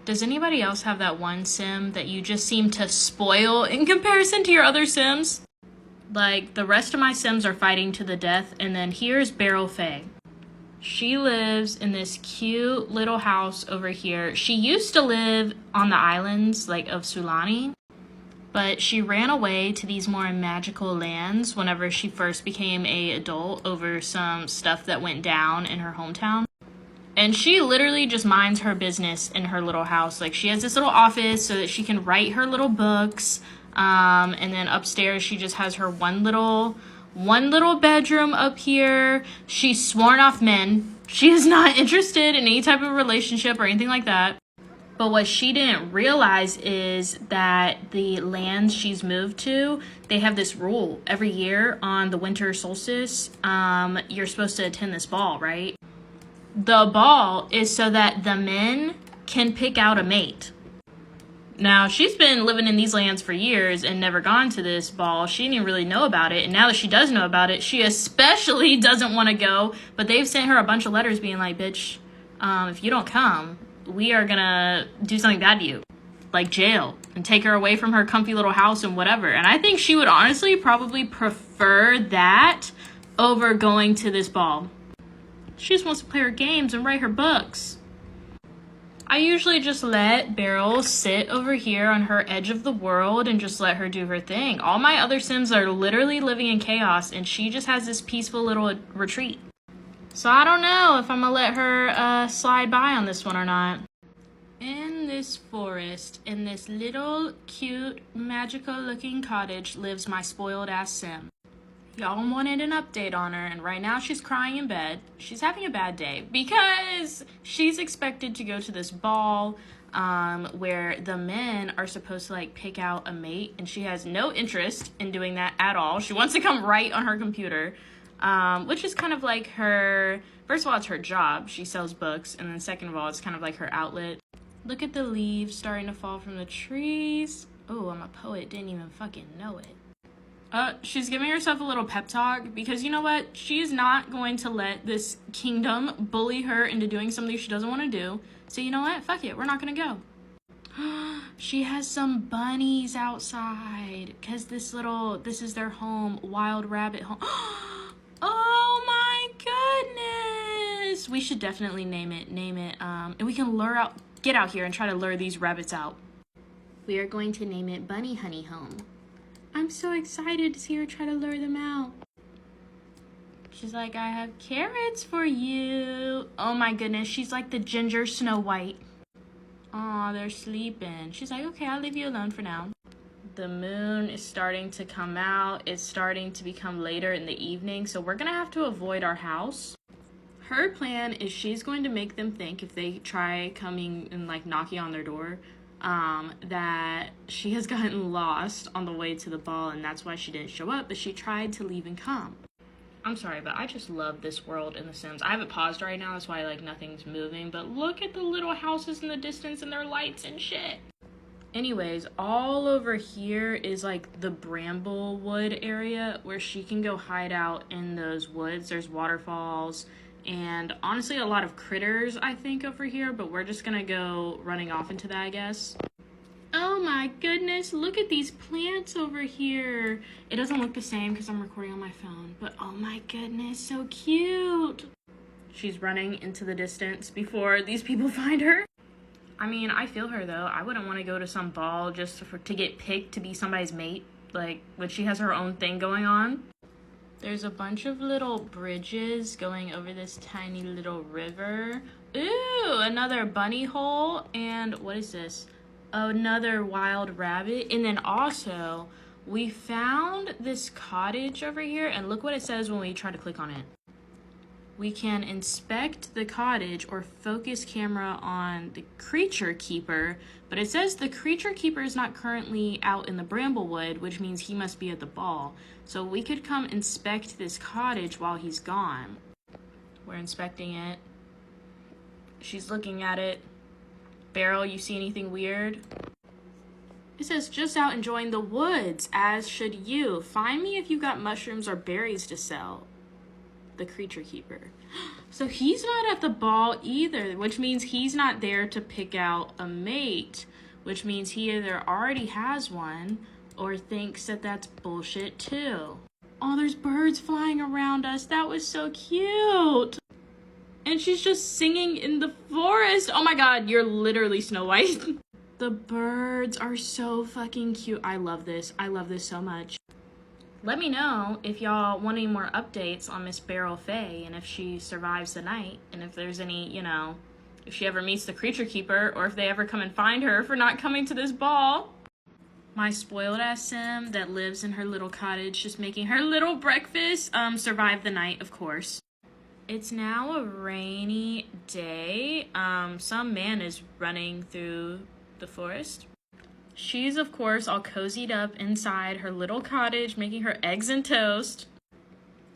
Does anybody else have that one sim that you just seem to spoil in comparison to your other sims? Like, the rest of my sims are fighting to the death, and then here's Beryl Faye. She lives in this cute little house over here. She used to live on the islands, like, of Sulani, but she ran away to these more magical lands whenever she first became an adult over some stuff that went down in her hometown. And she literally just minds her business in her little house. Like, she has this little office so that she can write her little books. And then upstairs, she just has her one little bedroom up here. She's sworn off men. She is not interested in any type of relationship or anything like that. But what she didn't realize is that the lands she's moved to, they have this rule. Every year on the winter solstice, you're supposed to attend this ball, right? The ball is so that the men can pick out a mate. Now, she's been living in these lands for years and never gone to this ball. She didn't even really know about it. And now that she does know about it, she especially doesn't want to go. But they've sent her a bunch of letters being like, bitch, if you don't come, we are going to do something bad to you. Like jail. And take her away from her comfy little house and whatever. And I think she would honestly probably prefer that over going to this ball. She just wants to play her games and write her books. I usually just let Beryl sit over here on her edge of the world and just let her do her thing. All my other sims are literally living in chaos, and she just has this peaceful little retreat. So I don't know if I'm gonna let her slide by on this one or not. In this forest, in this little, cute, magical-looking cottage lives my spoiled-ass sim. Y'all wanted an update on her, and right now she's crying in bed. She's having a bad day because she's expected to go to this ball where the men are supposed to, like, pick out a mate, and she has no interest in doing that at all. She wants to come right on her computer, which is kind of like her... First of all, it's her job. She sells books, and then second of all, it's kind of like her outlet. Look at the leaves starting to fall from the trees. Oh, I'm a poet. Didn't even fucking know it. She's giving herself a little pep talk because you know what? She's not going to let this kingdom bully her into doing something she doesn't want to do. So you know what? Fuck it. We're not going to go. She has some bunnies outside because this is their home, wild rabbit home. Oh my goodness. We should definitely name it. And we can get out here and try to lure these rabbits out. We are going to name it Bunny Honey Home. I'm so excited to see her try to lure them out. She's like, I have carrots for you. Oh my goodness, she's like the ginger Snow White. Aw, they're sleeping. She's like, okay, I'll leave you alone for now. The moon is starting to come out. It's starting to become later in the evening, so we're gonna have to avoid our house. Her plan is she's going to make them think if they try coming and like knocking on their door, that she has gotten lost on the way to the ball and that's why she didn't show up, but she tried to leave and come. I'm sorry, but I just love this world in The Sims. I have it paused right now, that's why like nothing's moving, but look at the little houses in the distance and their lights and shit. Anyways, all over here is like the Bramblewood area where she can go hide out in those woods. There's waterfalls and honestly a lot of critters I think over here, but we're just gonna go running off into that, I guess. Oh my goodness, look at these plants over here. It doesn't look the same because I'm recording on my phone, but oh my goodness, so cute. She's running into the distance before these people find her. I mean, I feel her though. I wouldn't want to go to some ball just to get picked to be somebody's mate, like when she has her own thing going on. There's a bunch of little bridges going over this tiny little river. Ooh, another bunny hole. And what is this? Another wild rabbit. And then also, we found this cottage over here. And look what it says when we try to click on it. We can inspect the cottage or focus camera on the creature keeper, but it says the creature keeper is not currently out in the Bramblewood, which means he must be at the ball. So we could come inspect this cottage while he's gone. We're inspecting it. She's looking at it. Beryl, you see anything weird? It says just out enjoying the woods, as should you. Find me if you got mushrooms or berries to sell. the creature keeper. So he's not at the ball either, which means he's not there to pick out a mate, which means he either already has one or thinks that that's bullshit too. Oh, there's birds flying around us. That was so cute. And she's just singing in the forest. Oh my god, you're literally Snow White. The birds are so fucking cute. I love this. I love this so much. Let me know if y'all want any more updates on Miss Beryl Faye and if she survives the night and if there's any, you know, if she ever meets the creature keeper or if they ever come and find her for not coming to this ball. My spoiled ass sim that lives in her little cottage just making her little breakfast survived the night, of course. It's now a rainy day. Some man is running through the forest. She's, of course, all cozied up inside her little cottage, making her eggs and toast.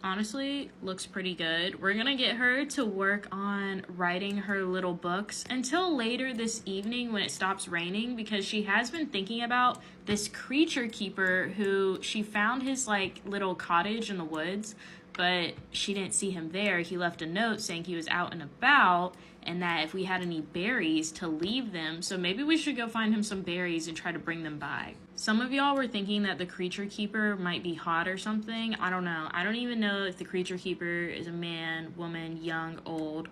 Honestly, looks pretty good. We're gonna get her to work on writing her little books until later this evening when it stops raining, because she has been thinking about this creature keeper who she found his, like, little cottage in the woods, but she didn't see him there. He left a note saying he was out and about and that if we had any berries to leave them. So maybe we should go find him some berries and try to bring them by. Some of y'all were thinking that the creature keeper might be hot or something. I don't know. I don't even know if the creature keeper is a man, woman, young, old.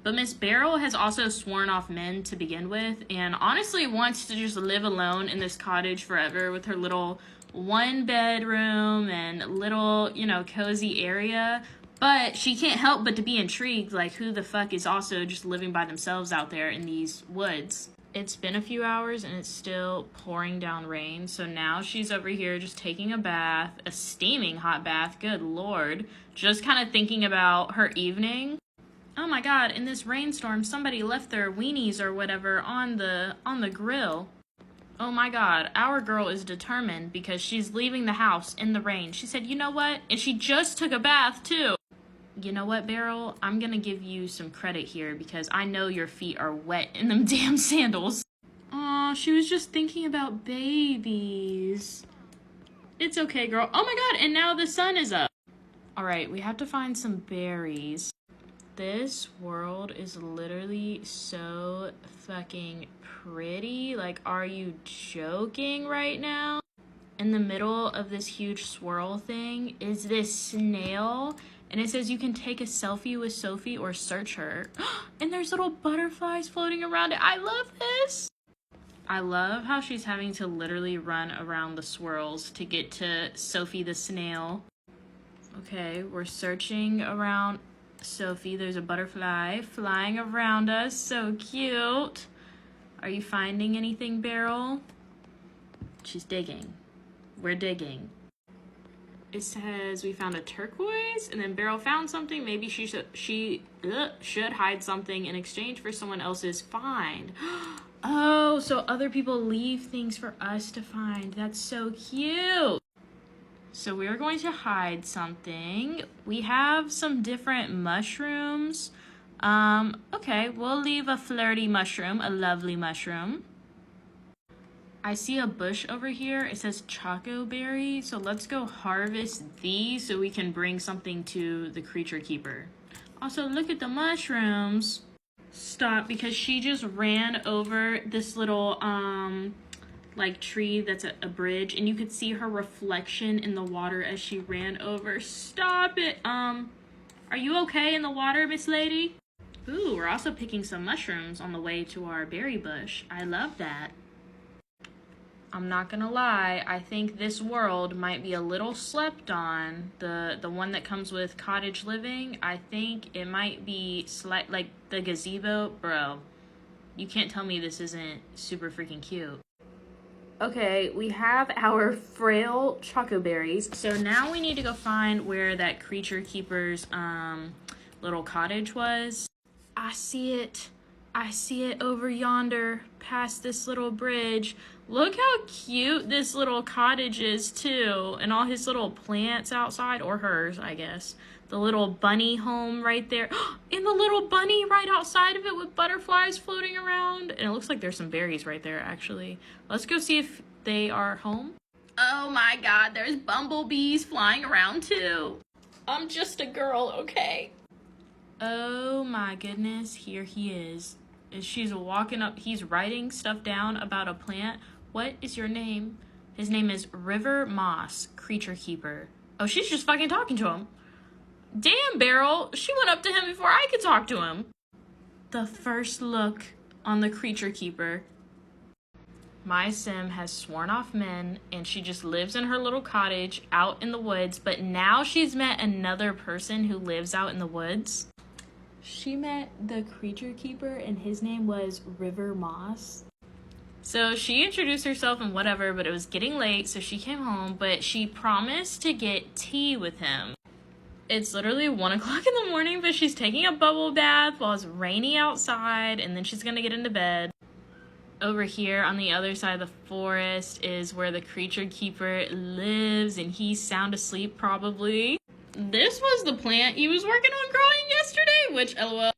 But Miss Beryl has also sworn off men to begin with and honestly wants to just live alone in this cottage forever with her little one bedroom and little, you know, cozy area. But she can't help but to be intrigued, like, who the fuck is also just living by themselves out there in these woods? It's been a few hours and it's still pouring down rain, so now she's over here just taking a bath, a steaming hot bath, good lord. Just kind of thinking about her evening. Oh my god, in this rainstorm, somebody left their weenies or whatever on the grill. Oh my god, our girl is determined because she's leaving the house in the rain. She said, you know what? And she just took a bath too. You know what, Beryl? I'm gonna give you some credit here because I know your feet are wet in them damn sandals. Aw, she was just thinking about babies. It's okay, girl. Oh my god, and now the sun is up. Alright, we have to find some berries. This world is literally so fucking pretty. Like, are you joking right now? In the middle of this huge swirl thing is this snail. And it says you can take a selfie with Sophie or search her. And there's little butterflies floating around it. I love this. I love how she's having to literally run around the swirls to get to Sophie the snail. Okay, we're searching around Sophie. There's a butterfly flying around us. So cute. Are you finding anything, Beryl? She's digging. We're digging. It says we found a turquoise, and then Beryl found something. Maybe she should hide something in exchange for someone else's find. Oh, so other people leave things for us to find. That's so cute. So we're going to hide something. We have some different mushrooms. Okay, we'll leave a flirty mushroom, a lovely mushroom. I see a bush over here. It says choco berry. So let's go harvest these so we can bring something to the creature keeper. Also, look at the mushrooms. Stop, because she just ran over this little, like tree that's a bridge. And you could see her reflection in the water as she ran over. Stop it. Are you okay in the water, Miss Lady? Ooh, we're also picking some mushrooms on the way to our berry bush. I love that. I'm not gonna lie, I think this world might be a little slept on. The one that comes with cottage living, I think it might be like the gazebo. Bro, you can't tell me this isn't super freaking cute. Okay, we have our frail choco berries. So now we need to go find where that creature keeper's little cottage was. I see it. I see it over yonder past this little bridge. Look how cute this little cottage is too. And all his little plants outside, or hers, I guess. The little bunny home right there. And the little bunny right outside of it with butterflies floating around. And it looks like there's some berries right there, actually. Let's go see if they are home. Oh my god, there's bumblebees flying around too. I'm just a girl, okay? Oh my goodness, here he is. She's walking up, he's writing stuff down about a plant. What is your name? His name is River Moss, creature keeper. Oh, she's just fucking talking to him. Damn, Beryl, she went up to him before I could talk to him. The first look on the creature keeper. My sim has sworn off men and she just lives in her little cottage out in the woods, but now she's met another person who lives out in the woods. She met the creature keeper and his name was River Moss. So she introduced herself and whatever, but it was getting late, so she came home, but she promised to get tea with him. It's literally 1 o'clock in the morning, but she's taking a bubble bath while it's rainy outside, and then she's gonna get into bed. Over here on the other side of the forest is where the creature keeper lives, and he's sound asleep probably. This was the plant he was working on growing yesterday, which LOL.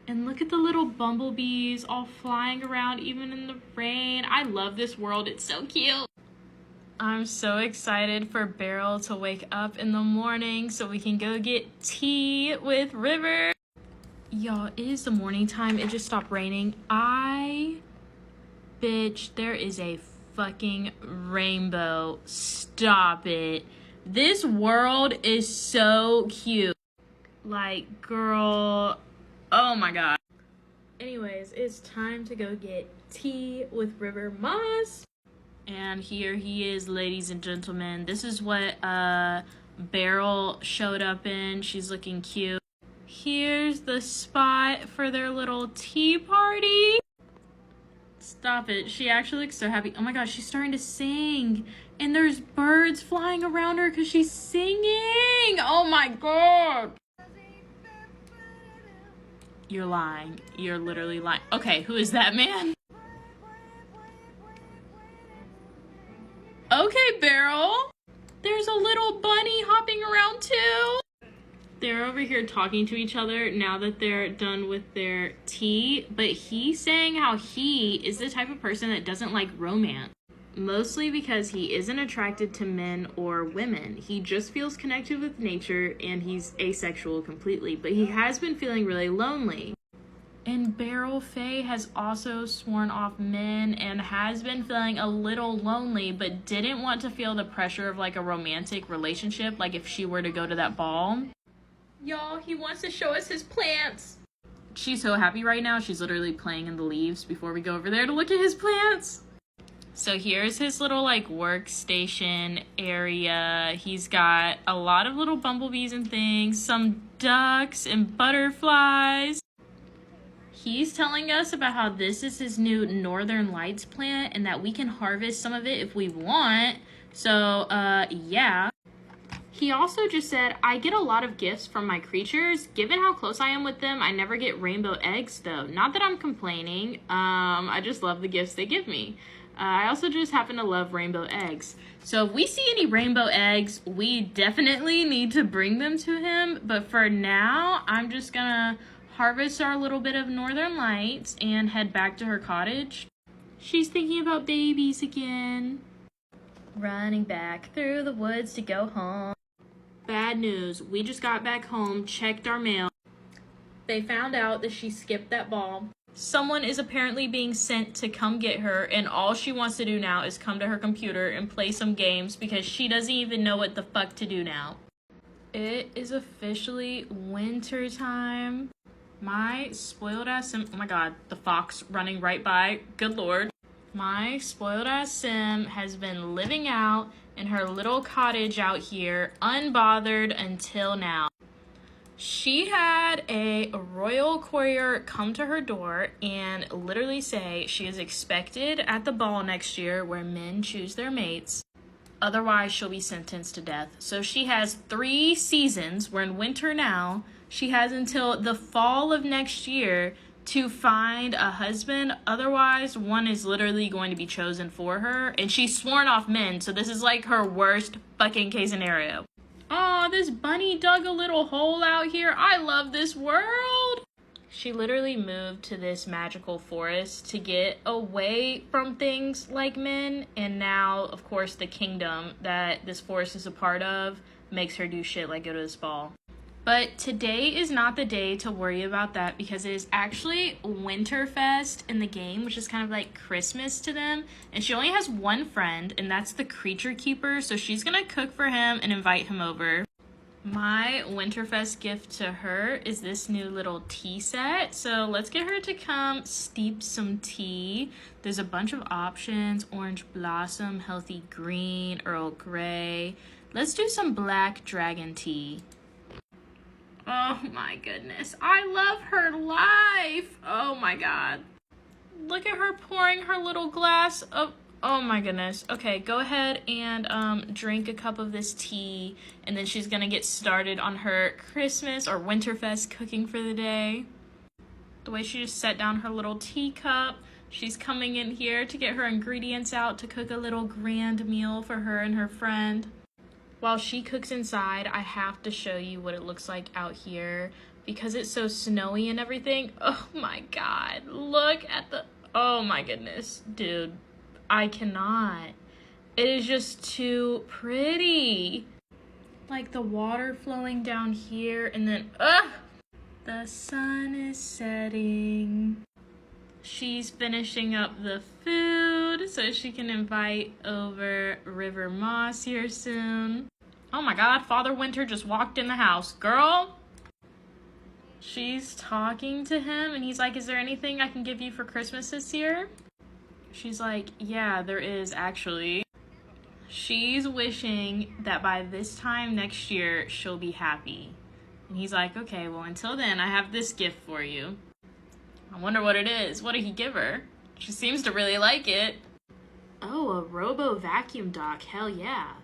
And look at the little bumblebees all flying around even in the rain. I love this world, it's so cute. I'm so excited for Beryl to wake up in the morning so we can go get tea with River. Y'all, it is the morning time, it just stopped raining. Bitch, there is a fucking rainbow. Stop it. This world is so cute. Like, girl, oh my god. Anyways, it's time to go get tea with River Moss. And here he is, ladies and gentlemen. This is what Beryl showed up in. She's looking cute. Here's the spot for their little tea party. Stop it. She actually looks so happy. Oh my gosh, she's starting to sing. And there's birds flying around her because she's singing. Oh my god. You're lying. You're literally lying. Okay, who is that man? Okay, Beryl. There's a little bunny hopping around too. They're over here talking to each other now that they're done with their tea, but he's saying how he is the type of person that doesn't like romance. Mostly because he isn't attracted to men or women. He just feels connected with nature and he's asexual completely, but he has been feeling really lonely. And Beryl Faye has also sworn off men and has been feeling a little lonely, but didn't want to feel the pressure of like a romantic relationship, like if she were to go to that ball. Y'all, he wants to show us his plants. She's so happy right now. She's literally playing in the leaves before we go over there to look at his plants. So here's his little like workstation area. He's got a lot of little bumblebees and things, some ducks and butterflies. He's telling us about how this is his new Northern Lights plant and that we can harvest some of it if we want. So, yeah. He also just said, I get a lot of gifts from my creatures. Given how close I am with them, I never get rainbow eggs though. Not that I'm complaining. I just love the gifts they give me. I also just happen to love rainbow eggs. So if we see any rainbow eggs, we definitely need to bring them to him. But for now, I'm just gonna harvest our little bit of Northern Lights and head back to her cottage. She's thinking about babies again. Running back through the woods to go home. Bad news, we just got back home, checked our mail. They found out that she skipped that ball. Someone is apparently being sent to come get her, and all she wants to do now is come to her computer and play some games because she doesn't even know what the fuck to do now. It is officially winter time. My spoiled ass sim, oh my god, the fox running right by, good lord. My spoiled ass sim has been living out in her little cottage out here, unbothered until now. She had a royal courier come to her door and literally say she is expected at the ball next year where men choose their mates. Otherwise, she'll be sentenced to death. So she has 3 seasons. We're in winter now. She has until the fall of next year to find a husband. Otherwise, one is literally going to be chosen for her. And she's sworn off men, so this is like her worst fucking case scenario. Aw, this bunny dug a little hole out here. I love this world. She literally moved to this magical forest to get away from things like men. And now, of course, the kingdom that this forest is a part of makes her do shit like go to this ball. But today is not the day to worry about that because it is actually Winterfest in the game, which is kind of like Christmas to them. And she only has one friend, and that's the creature keeper. So she's going to cook for him and invite him over. My Winterfest gift to her is this new little tea set. So let's get her to come steep some tea. There's a bunch of options: orange blossom, healthy green, Earl Grey. Let's do some black dragon tea. Oh my goodness, I love her life. Oh my god. Look at her pouring her little glass of, oh my goodness. Okay, go ahead and drink a cup of this tea, and then she's gonna get started on her Christmas or Winterfest cooking for the day. The way she just set down her little teacup, she's coming in here to get her ingredients out to cook a little grand meal for her and her friend. While she cooks inside, I have to show you what it looks like out here because it's so snowy and everything. Oh my god, look at the, oh my goodness, dude, I cannot. It is just too pretty. Like the water flowing down here and then, the sun is setting. She's finishing up the food so she can invite over River Moss here soon. Oh my god, Father Winter just walked in the house. Girl! She's talking to him and he's like, is there anything I can give you for Christmas this year? She's like, yeah, there is actually. She's wishing that by this time next year, she'll be happy. And he's like, okay, well, until then, I have this gift for you. I wonder what it is. What did he give her? She seems to really like it. Oh, a robo vacuum dock. Hell yeah.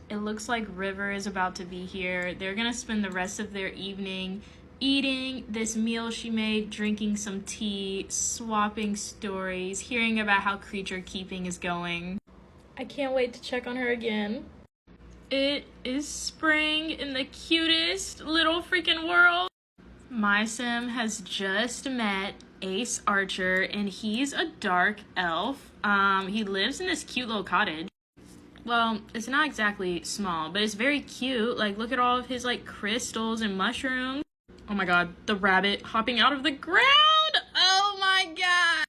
It looks like River is about to be here. They're gonna spend the rest of their evening eating this meal she made, drinking some tea, swapping stories, hearing about how creature keeping is going. I can't wait to check on her again. It is spring in the cutest little freaking world. My sim has just met Ace Archer, and he's a dark elf. He lives in this cute little cottage. Well, it's not exactly small, but it's very cute. Like, look at all of his, like, crystals and mushrooms. Oh my god, the rabbit hopping out of the ground! Oh my god!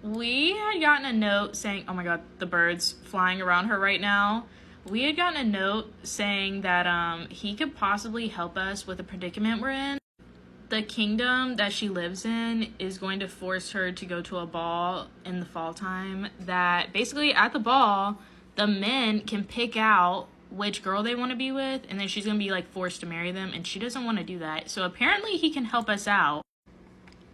We had gotten a note saying, oh my god, the bird's flying around her right now. We had gotten a note saying that he could possibly help us with the predicament we're in. The kingdom that she lives in is going to force her to go to a ball in the fall time. That basically at the ball, the men can pick out which girl they want to be with, and then she's going to be like forced to marry them, and she doesn't want to do that. So apparently he can help us out.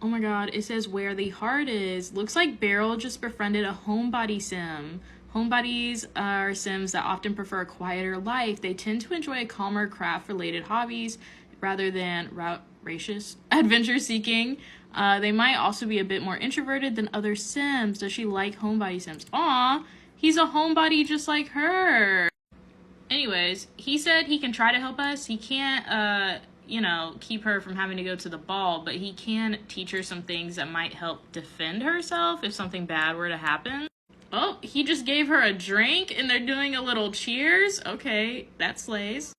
Oh my god, it says where the heart is. Looks like Beryl just befriended a homebody sim. Homebodies are sims that often prefer a quieter life. They tend to enjoy calmer craft-related hobbies rather than racious adventure seeking. They might also be a bit more introverted than other sims. Does she like homebody sims? Aw, he's a homebody just like her. Anyways, he said he can try to help us. He can't, keep her from having to go to the ball, but he can teach her some things that might help defend herself if something bad were to happen. Oh, he just gave her a drink and they're doing a little cheers. Okay, that slays.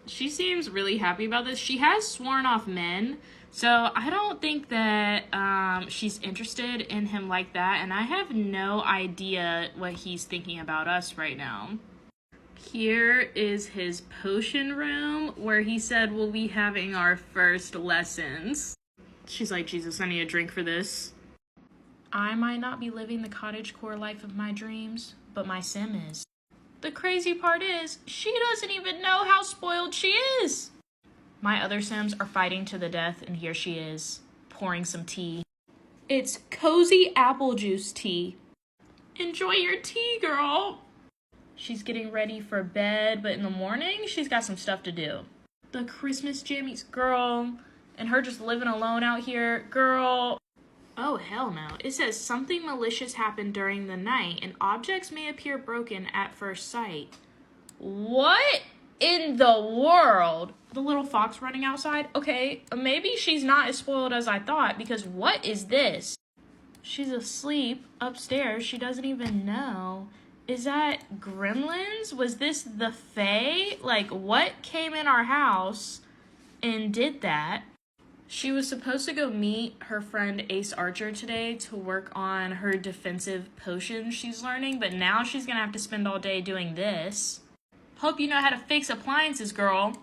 She seems really happy about this. She has sworn off men, so I don't think that she's interested in him like that, and I have no idea what he's thinking about us right now. Here is his potion room where he said we'll be having our first lessons. She's like, Jesus, I need a drink for this. I might not be living the cottagecore life of my dreams, but my sim is. The crazy part is, she doesn't even know how spoiled she is. My other sims are fighting to the death, and here she is, pouring some tea. It's cozy apple juice tea. Enjoy your tea, girl. She's getting ready for bed, but in the morning, she's got some stuff to do. The Christmas jammies, girl, and her just living alone out here, girl. Oh, hell no. It says something malicious happened during the night and objects may appear broken at first sight. What in the world? The little fox running outside? Okay, maybe she's not as spoiled as I thought, because what is this? She's asleep upstairs. She doesn't even know. Is that gremlins? Was this the Fae? Like, what came in our house and did that. She was supposed to go meet her friend Ace Archer today to work on her defensive potions she's learning, but now she's gonna have to spend all day doing this. Hope you know how to fix appliances, girl.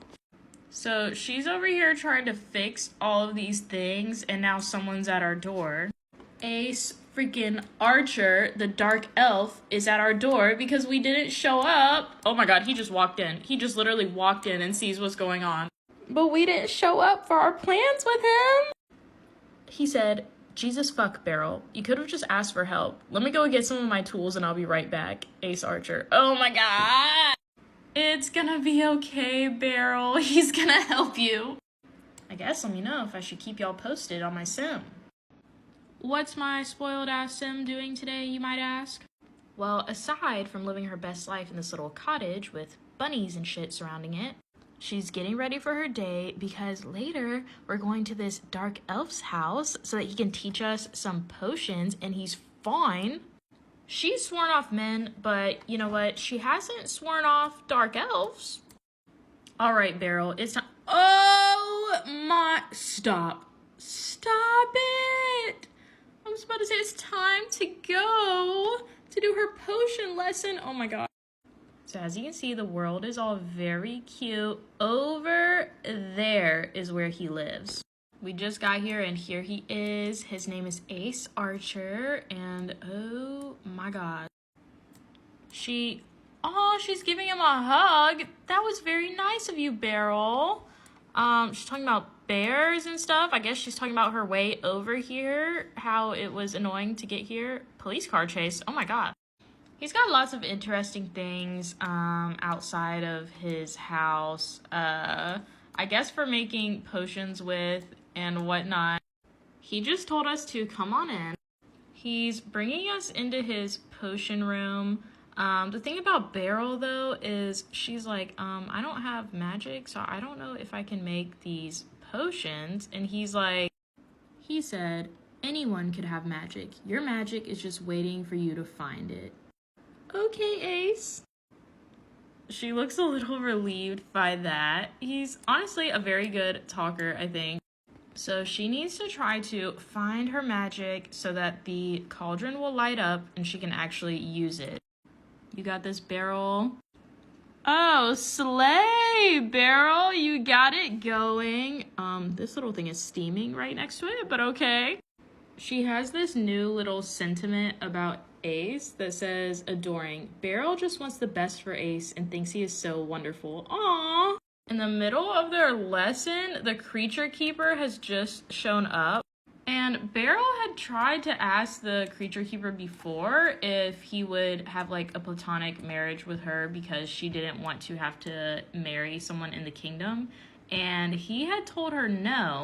So she's over here trying to fix all of these things, and now someone's at our door. Ace freaking Archer, the dark elf, is at our door because we didn't show up. Oh my god, he just walked in. He just literally walked in and sees what's going on. But we didn't show up for our plans with him. He said, Jesus fuck, Beryl. You could have just asked for help. Let me go get some of my tools and I'll be right back. Ace Archer. Oh my god. It's gonna be okay, Beryl. He's gonna help you. I guess let me know if I should keep y'all posted on my sim. What's my spoiled ass sim doing today, you might ask? Well, aside from living her best life in this little cottage with bunnies and shit surrounding it, she's getting ready for her day because later we're going to this dark elf's house so that he can teach us some potions, and he's fine. She's sworn off men, but you know what? She hasn't sworn off dark elves. All right, Beryl, it's time. Oh my, stop. Stop it. I was about to say it's time to go to do her potion lesson. Oh my god. So as you can see, the world is all very cute. Over there is where he lives. We just got here and here he is. His name is Ace Archer, and oh my god. She's giving him a hug. That was very nice of you, Beryl. She's talking about bears and stuff. I guess she's talking about her way over here, how it was annoying to get here. Police car chase. Oh my god. He's got lots of interesting things outside of his house. I guess for making potions with and whatnot. He just told us to come on in. He's bringing us into his potion room. The thing about Beryl, though, is she's like, I don't have magic, so I don't know if I can make these potions. And he's like, he said, anyone could have magic. Your magic is just waiting for you to find it. Okay, Ace. She looks a little relieved by that. He's honestly a very good talker, I think. So she needs to try to find her magic so that the cauldron will light up and she can actually use it. You got this, Beryl. Oh, slay, Beryl. You got it going. This little thing is steaming right next to it, but okay. She has this new little sentiment about Ace that says, adoring. Beryl just wants the best for Ace and thinks he is so wonderful. Aww. In the middle of their lesson, the creature keeper has just shown up. And Beryl had tried to ask the creature keeper before if he would have like a platonic marriage with her because she didn't want to have to marry someone in the kingdom. And he had told her no.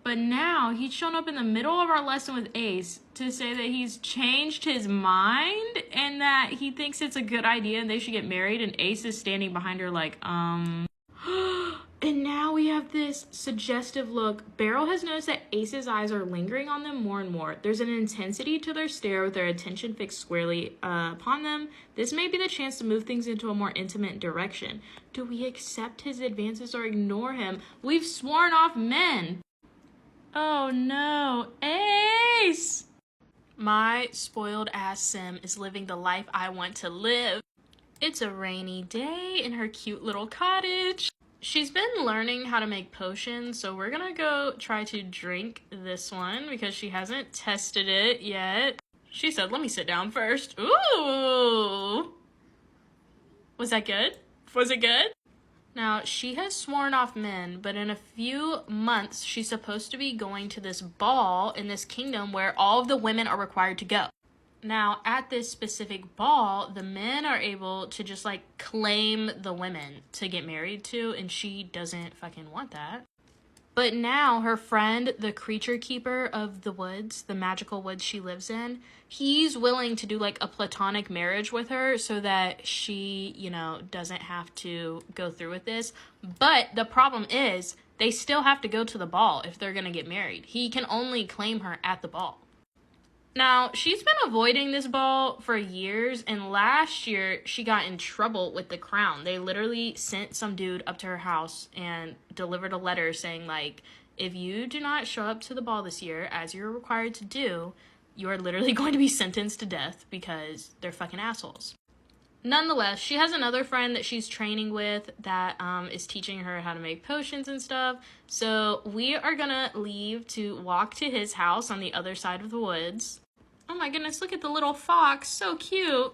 But now he's shown up in the middle of our lesson with Ace to say that he's changed his mind and that he thinks it's a good idea and they should get married. And Ace is standing behind her like, And now we have this suggestive look. Beryl has noticed that Ace's eyes are lingering on them more and more. There's an intensity to their stare with their attention fixed squarely upon them. This may be the chance to move things into a more intimate direction. Do we accept his advances or ignore him? We've sworn off men. Oh no, Ace! My spoiled ass sim is living the life I want to live. It's a rainy day in her cute little cottage. She's been learning how to make potions, so we're gonna go try to drink this one because she hasn't tested it yet. She said, let me sit down first. Ooh! Was that good? Was it good? Now, she has sworn off men, but in a few months, she's supposed to be going to this ball in this kingdom where all of the women are required to go. Now, at this specific ball, the men are able to just, like, claim the women to get married to, and she doesn't fucking want that. But now, her friend, the creature keeper of the woods, the magical woods she lives in, he's willing to do, like, a platonic marriage with her so that she, you know, doesn't have to go through with this. But the problem is, they still have to go to the ball if they're gonna get married. He can only claim her at the ball. Now, she's been avoiding this ball for years, and last year she got in trouble with the Crown. They literally sent some dude up to her house and delivered a letter saying, like, if you do not show up to the ball this year, as you're required to do, you are literally going to be sentenced to death because they're fucking assholes. Nonetheless, she has another friend that she's training with that is teaching her how to make potions and stuff. So we are gonna leave to walk to his house on the other side of the woods. Oh my goodness, look at the little fox, so cute.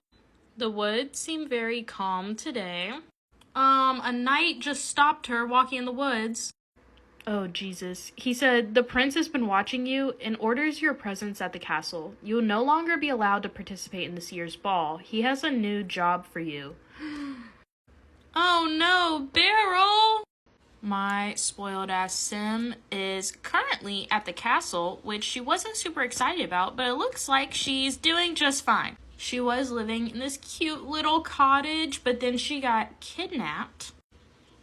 The woods seem very calm today. A knight just stopped her walking in the woods. Oh, Jesus. He said, the prince has been watching you and orders your presence at the castle. You will no longer be allowed to participate in this year's ball. He has a new job for you. Oh no, Beryl! My spoiled-ass sim is currently at the castle, which she wasn't super excited about, but it looks like she's doing just fine. She was living in this cute little cottage, but then she got kidnapped.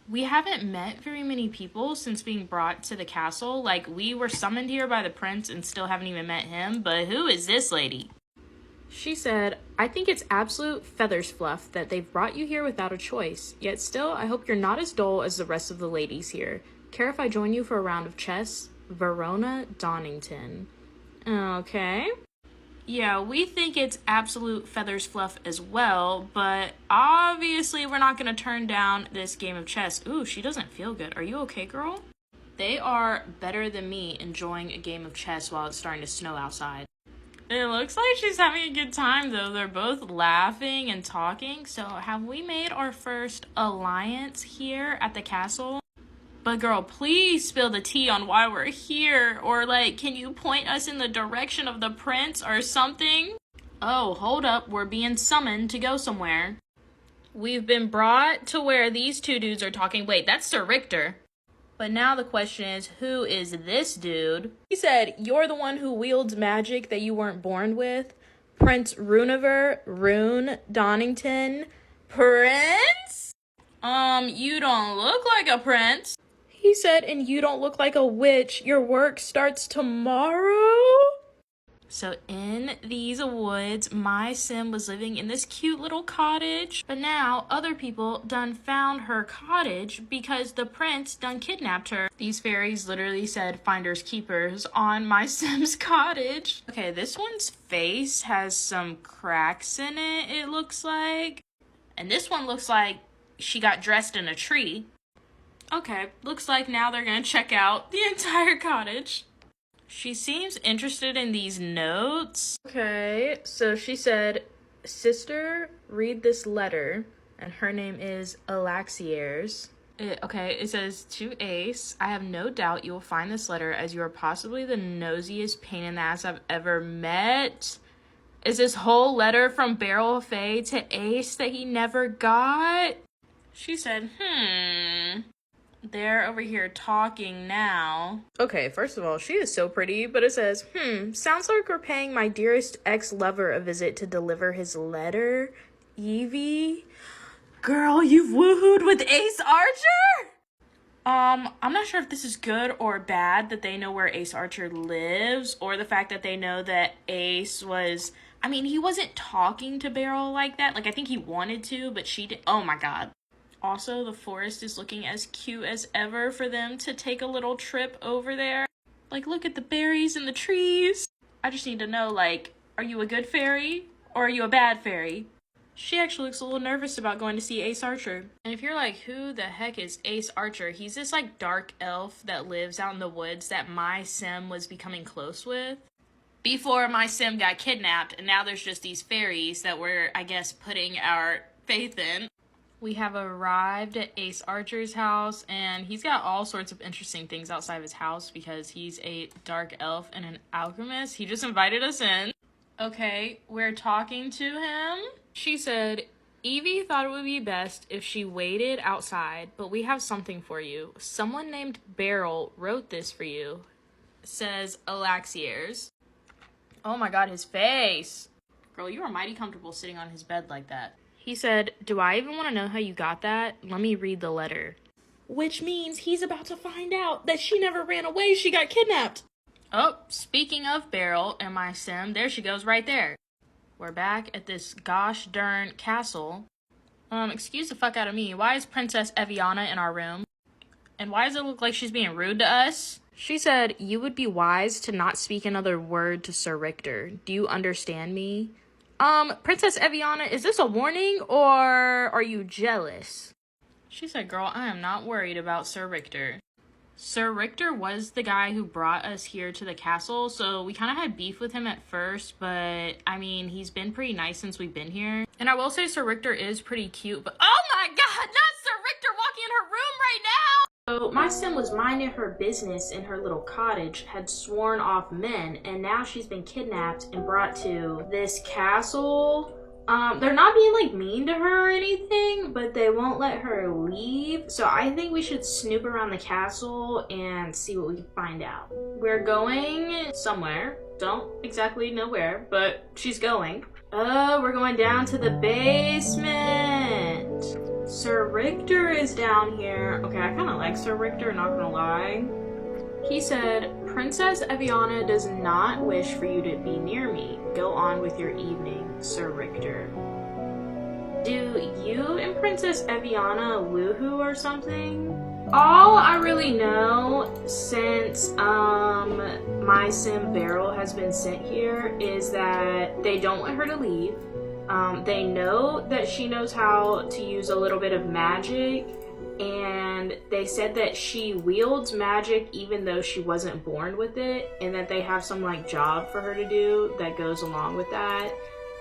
We haven't met very many people since being brought to the castle. Like, we were summoned here by the prince and still haven't even met him, but who is this lady? She said, I think it's absolute feathers fluff that they've brought you here without a choice. Yet still, I hope you're not as dull as the rest of the ladies here. Care if I join you for a round of chess? Verona Donington. Okay. Yeah, we think it's absolute feathers fluff as well, but obviously we're not going to turn down this game of chess. Ooh, she doesn't feel good. Are you okay, girl? They are better than me enjoying a game of chess while it's starting to snow outside. It looks like she's having a good time, though. They're both laughing and talking. So have we made our first alliance here at the castle? But girl, please spill the tea on why we're here. Or like, can you point us in the direction of the prince or something? Oh, hold up. We're being summoned to go somewhere. We've been brought to where these two dudes are talking. Wait, that's Sir Richter. But now the question is, who is this dude? He said, you're the one who wields magic that you weren't born with. Prince Runever, Rune Donington. Prince? You don't look like a prince. He said, and you don't look like a witch. Your work starts tomorrow? So in these woods, my sim was living in this cute little cottage. But now other people done found her cottage because the prince done kidnapped her. These fairies literally said finders keepers on my sim's cottage. Okay, this one's face has some cracks in it, it looks like. And this one looks like she got dressed in a tree. Okay, looks like now they're gonna check out the entire cottage. She seems interested in these notes. Okay, so she said, sister, read this letter. And her name is Alaxiers. It says, to Ace, I have no doubt you will find this letter as you are possibly the nosiest pain in the ass I've ever met. Is this whole letter from Beryl Faye to Ace that he never got? She said, They're over here talking now. Okay, first of all, she is so pretty, but it says, sounds like we're paying my dearest ex-lover a visit to deliver his letter. Evie? Girl, you've woohooed with Ace Archer? I'm not sure if this is good or bad that they know where Ace Archer lives, or the fact that they know that Ace was, he wasn't talking to Beryl like that. Like, I think he wanted to, but she did. Oh my god. Also, the forest is looking as cute as ever for them to take a little trip over there. Like, look at the berries and the trees. I just need to know, like, are you a good fairy or are you a bad fairy? She actually looks a little nervous about going to see Ace Archer. And if you're like, who the heck is Ace Archer? He's this, like, dark elf that lives out in the woods that my sim was becoming close with before my sim got kidnapped. And now there's just these fairies that we're, I guess, putting our faith in. We have arrived at Ace Archer's house, and he's got all sorts of interesting things outside of his house because he's a dark elf and an alchemist. He just invited us in. Okay, we're talking to him. She said, Evie thought it would be best if she waited outside, but we have something for you. Someone named Beryl wrote this for you. Says Alaxiers. Oh my god, his face. Girl, you are mighty comfortable sitting on his bed like that. He said, do I even want to know how you got that? Let me read the letter. Which means he's about to find out that she never ran away, she got kidnapped. Oh, speaking of Beryl and my sim, there she goes right there. We're back at this gosh darn castle. Excuse the fuck out of me. Why is Princess Eviana in our room? And why does it look like she's being rude to us? She said, you would be wise to not speak another word to Sir Richter. Do you understand me? Princess Eviana, is this a warning or are you jealous? She said, girl, I am not worried about Sir Richter. Sir Richter was the guy who brought us here to the castle, so we kind of had beef with him at first, but I mean, he's been pretty nice since we've been here. And I will say Sir Richter is pretty cute, but oh my god, not Sir Richter walking in her room right now! So my sim was minding her business in her little cottage, had sworn off men, and now she's been kidnapped and brought to this castle. They're not being like mean to her or anything, but they won't let her leave. So I think we should snoop around the castle and see what we can find out. We're going somewhere. Don't exactly know where, but she's going. We're going down to the basement. Sir Richter is down here. Okay, I kind of like Sir Richter, not gonna lie. He said, Princess Eviana does not wish for you to be near me. Go on with your evening, Sir Richter. Do you and Princess Eviana woohoo or something? All I really know since my sim Beryl has been sent here is that they don't want her to leave. They know that she knows how to use a little bit of magic, and they said that she wields magic even though she wasn't born with it, and that they have some like job for her to do that goes along with that.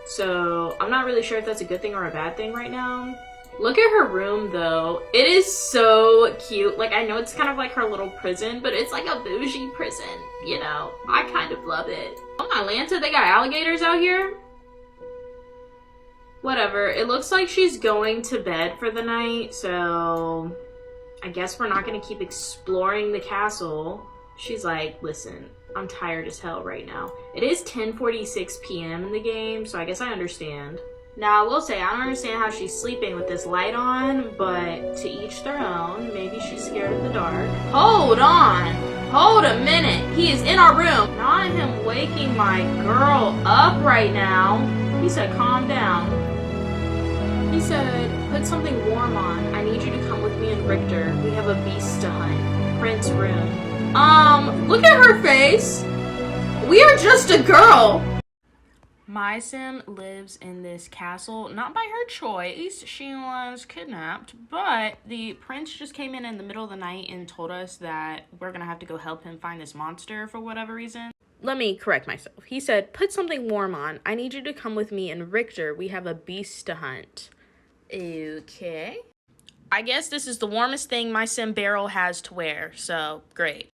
So I'm not really sure if that's a good thing or a bad thing right now. Look at her room though. It is so cute. Like, I know it's kind of like her little prison, but it's like a bougie prison, you know? I kind of love it. Oh my Lanta, they got alligators out here? Whatever, it looks like she's going to bed for the night, so I guess we're not gonna keep exploring the castle. She's like, listen, I'm tired as hell right now. It is 10:46 p.m. in the game, so I guess I understand. Now, I will say, I don't understand how she's sleeping with this light on, but to each their own. Maybe she's scared of the dark. Hold on! Hold a minute! He is in our room! Not him waking my girl up right now. He said, calm down. He said, put something warm on. I need you to come with me and Richter. We have a beast to hunt. Prince Rune. Look at her face! We are just a girl! My sim lives in this castle, not by her choice. She was kidnapped, but the prince just came in the middle of the night and told us that we're gonna have to go help him find this monster for whatever reason. Let me correct myself. He said, put something warm on. I need you to come with me and Richter. We have a beast to hunt. Okay. I guess this is the warmest thing my sim Beryl has to wear, so great.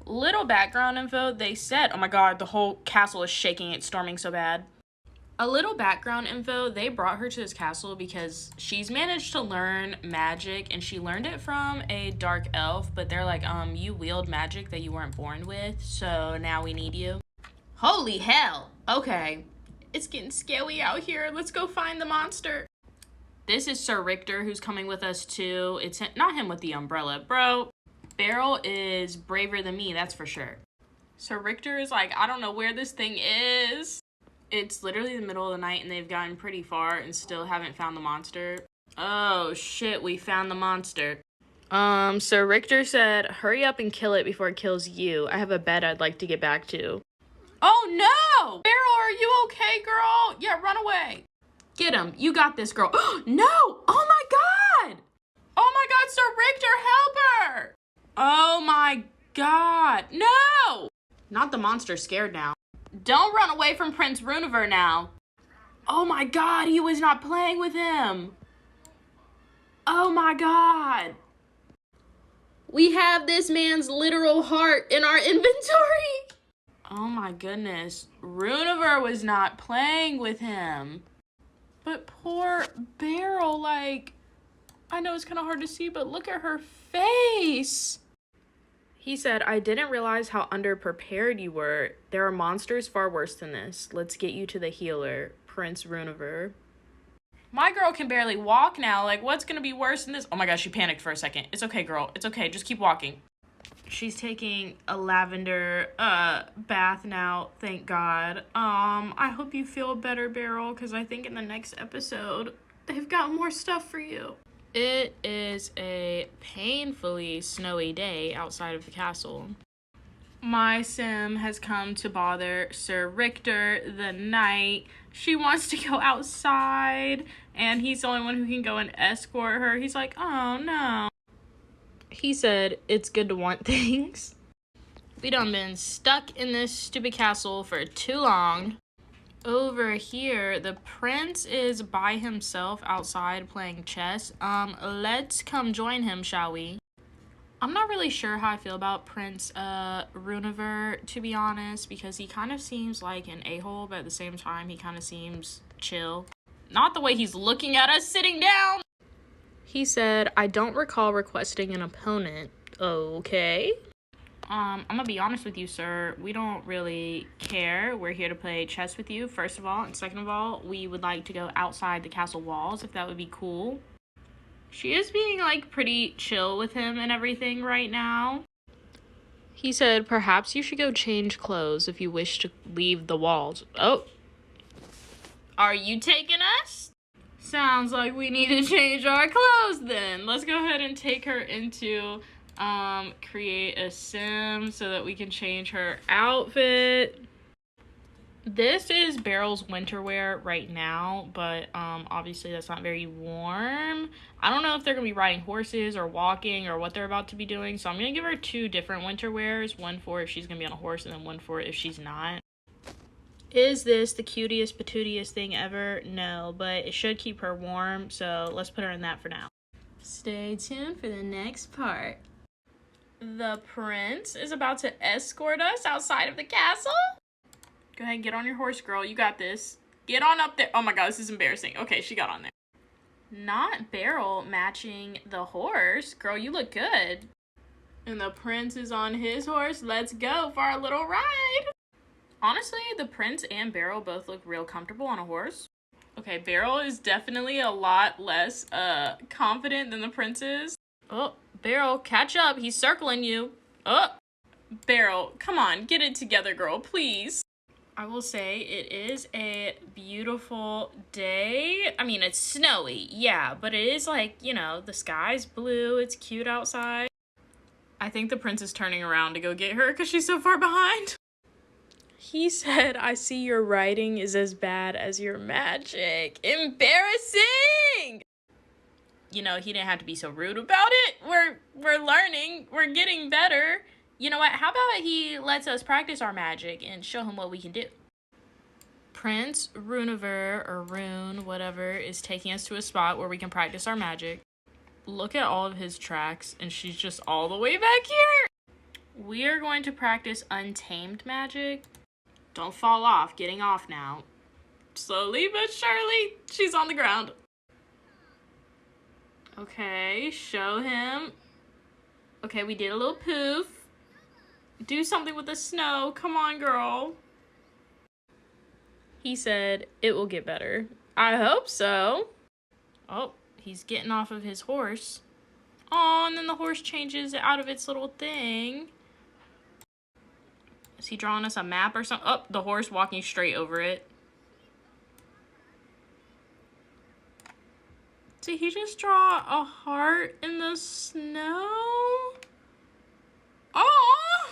Little background info, they said, oh my god, the whole castle is shaking, it's storming so bad. A little background info, they brought her to this castle because she's managed to learn magic, and she learned it from a dark elf, but they're like, you wield magic that you weren't born with, so now we need you. Holy hell! Okay, it's getting scary out here, let's go find the monster. This is Sir Richter, who's coming with us too. It's not him with the umbrella, bro. Beryl is braver than me, that's for sure. Sir Richter is like, I don't know where this thing is. It's literally the middle of the night and they've gotten pretty far and still haven't found the monster. Oh shit, we found the monster. Sir Richter said, hurry up and kill it before it kills you. I have a bed I'd like to get back to. Oh no! Beryl, are you okay, girl? Yeah, run away. Get him. You got this, girl. No! Oh my god! Oh my god, Sir Richter, help her! Oh my god. No! Not the monster scared now. Don't run away from Prince Runever now. Oh my god, he was not playing with him. Oh my god. We have this man's literal heart in our inventory. Oh my goodness. Runever was not playing with him. But poor Beryl, like, I know it's kind of hard to see, but look at her face. He said, I didn't realize how underprepared you were. There are monsters far worse than this. Let's get you to the healer, Prince Runever. My girl can barely walk now. Like, what's going to be worse than this? Oh my gosh, she panicked for a second. It's okay, girl. It's okay. Just keep walking. She's taking a lavender bath now, thank God. I hope you feel better, Beryl, because I think in the next episode, they've got more stuff for you. It is a painfully snowy day outside of the castle. My sim has come to bother Sir Richter the Knight. She wants to go outside, and he's the only one who can go and escort her. He's like, oh no. He said it's good to want things. We done been stuck in this stupid castle for too long. Over here, the prince is by himself outside playing chess. Let's come join him, shall we? I'm not really sure how I feel about Prince Runever, to be honest, because he kind of seems like an a-hole, but at the same time, he kind of seems chill. Not the way he's looking at us sitting down. He said, I don't recall requesting an opponent. Okay. I'm gonna be honest with you, sir. We don't really care. We're here to play chess with you, first of all. And second of all, we would like to go outside the castle walls, if that would be cool. She is being, like, pretty chill with him and everything right now. He said, perhaps you should go change clothes if you wish to leave the walls. Oh. Are you taking us? Sounds like we need to change our clothes then. Let's go ahead and take her into create a sim so that we can change her outfit. This is Beryl's winter wear right now, but obviously that's not very warm. I don't know if they're gonna be riding horses or walking or what they're about to be doing, so I'm gonna give her 2 different winter wears, one for if she's gonna be on a horse and then one for if she's not. Is this the cutest, patootiest thing ever? No, but it should keep her warm, so let's put her in that for now. Stay tuned for the next part. The prince is about to escort us outside of the castle. Go ahead and get on your horse, girl. You got this. Get on up there. Oh my god, this is embarrassing. Okay, she got on there. Not Beryl matching the horse. Girl, you look good. And the prince is on his horse. Let's go for our little ride. Honestly, the prince and Beryl both look real comfortable on a horse. Okay, Beryl is definitely a lot less confident than the prince is. Oh, Beryl, catch up. He's circling you. Oh, Beryl, come on. Get it together, girl, please. I will say it is a beautiful day. I mean, it's snowy, yeah, but it is like, you know, the sky's blue. It's cute outside. I think the prince is turning around to go get her because she's so far behind. He said, I see your writing is as bad as your magic. Embarrassing! You know, he didn't have to be so rude about it. We're learning. We're getting better. You know what? How about he lets us practice our magic and show him what we can do? Prince Runever, or Rune, whatever, is taking us to a spot where we can practice our magic. Look at all of his tracks, and she's just all the way back here. We are going to practice Untamed magic. Don't fall off. Getting off now. Slowly but surely, she's on the ground. Okay, show him. Okay, we did a little poof. Do something with the snow. Come on, girl. He said, it will get better. I hope so. Oh, he's getting off of his horse. Oh, and then the horse changes out of its little thing. Is he drawing us a map or something? Oh, the horse walking straight over it. Did he just draw a heart in the snow? Oh!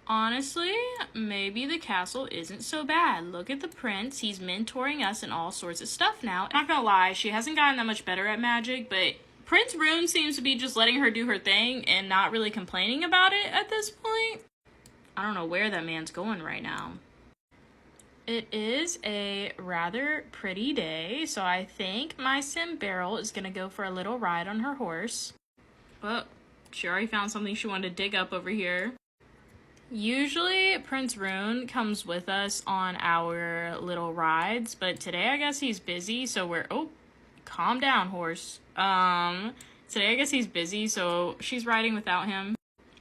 Honestly, maybe the castle isn't so bad. Look at the prince. He's mentoring us in all sorts of stuff now. Not gonna lie, she hasn't gotten that much better at magic, but Prince Rune seems to be just letting her do her thing and not really complaining about it at this point. I don't know where that man's going right now. It is a rather pretty day, so I think my sim Beryl is gonna go for a little ride on her horse. Oh, she already found something she wanted to dig up over here. Usually Prince Rune comes with us on our little rides, but today I guess he's busy, so we're... Oh, calm down, horse. Today I guess he's busy, so she's riding without him.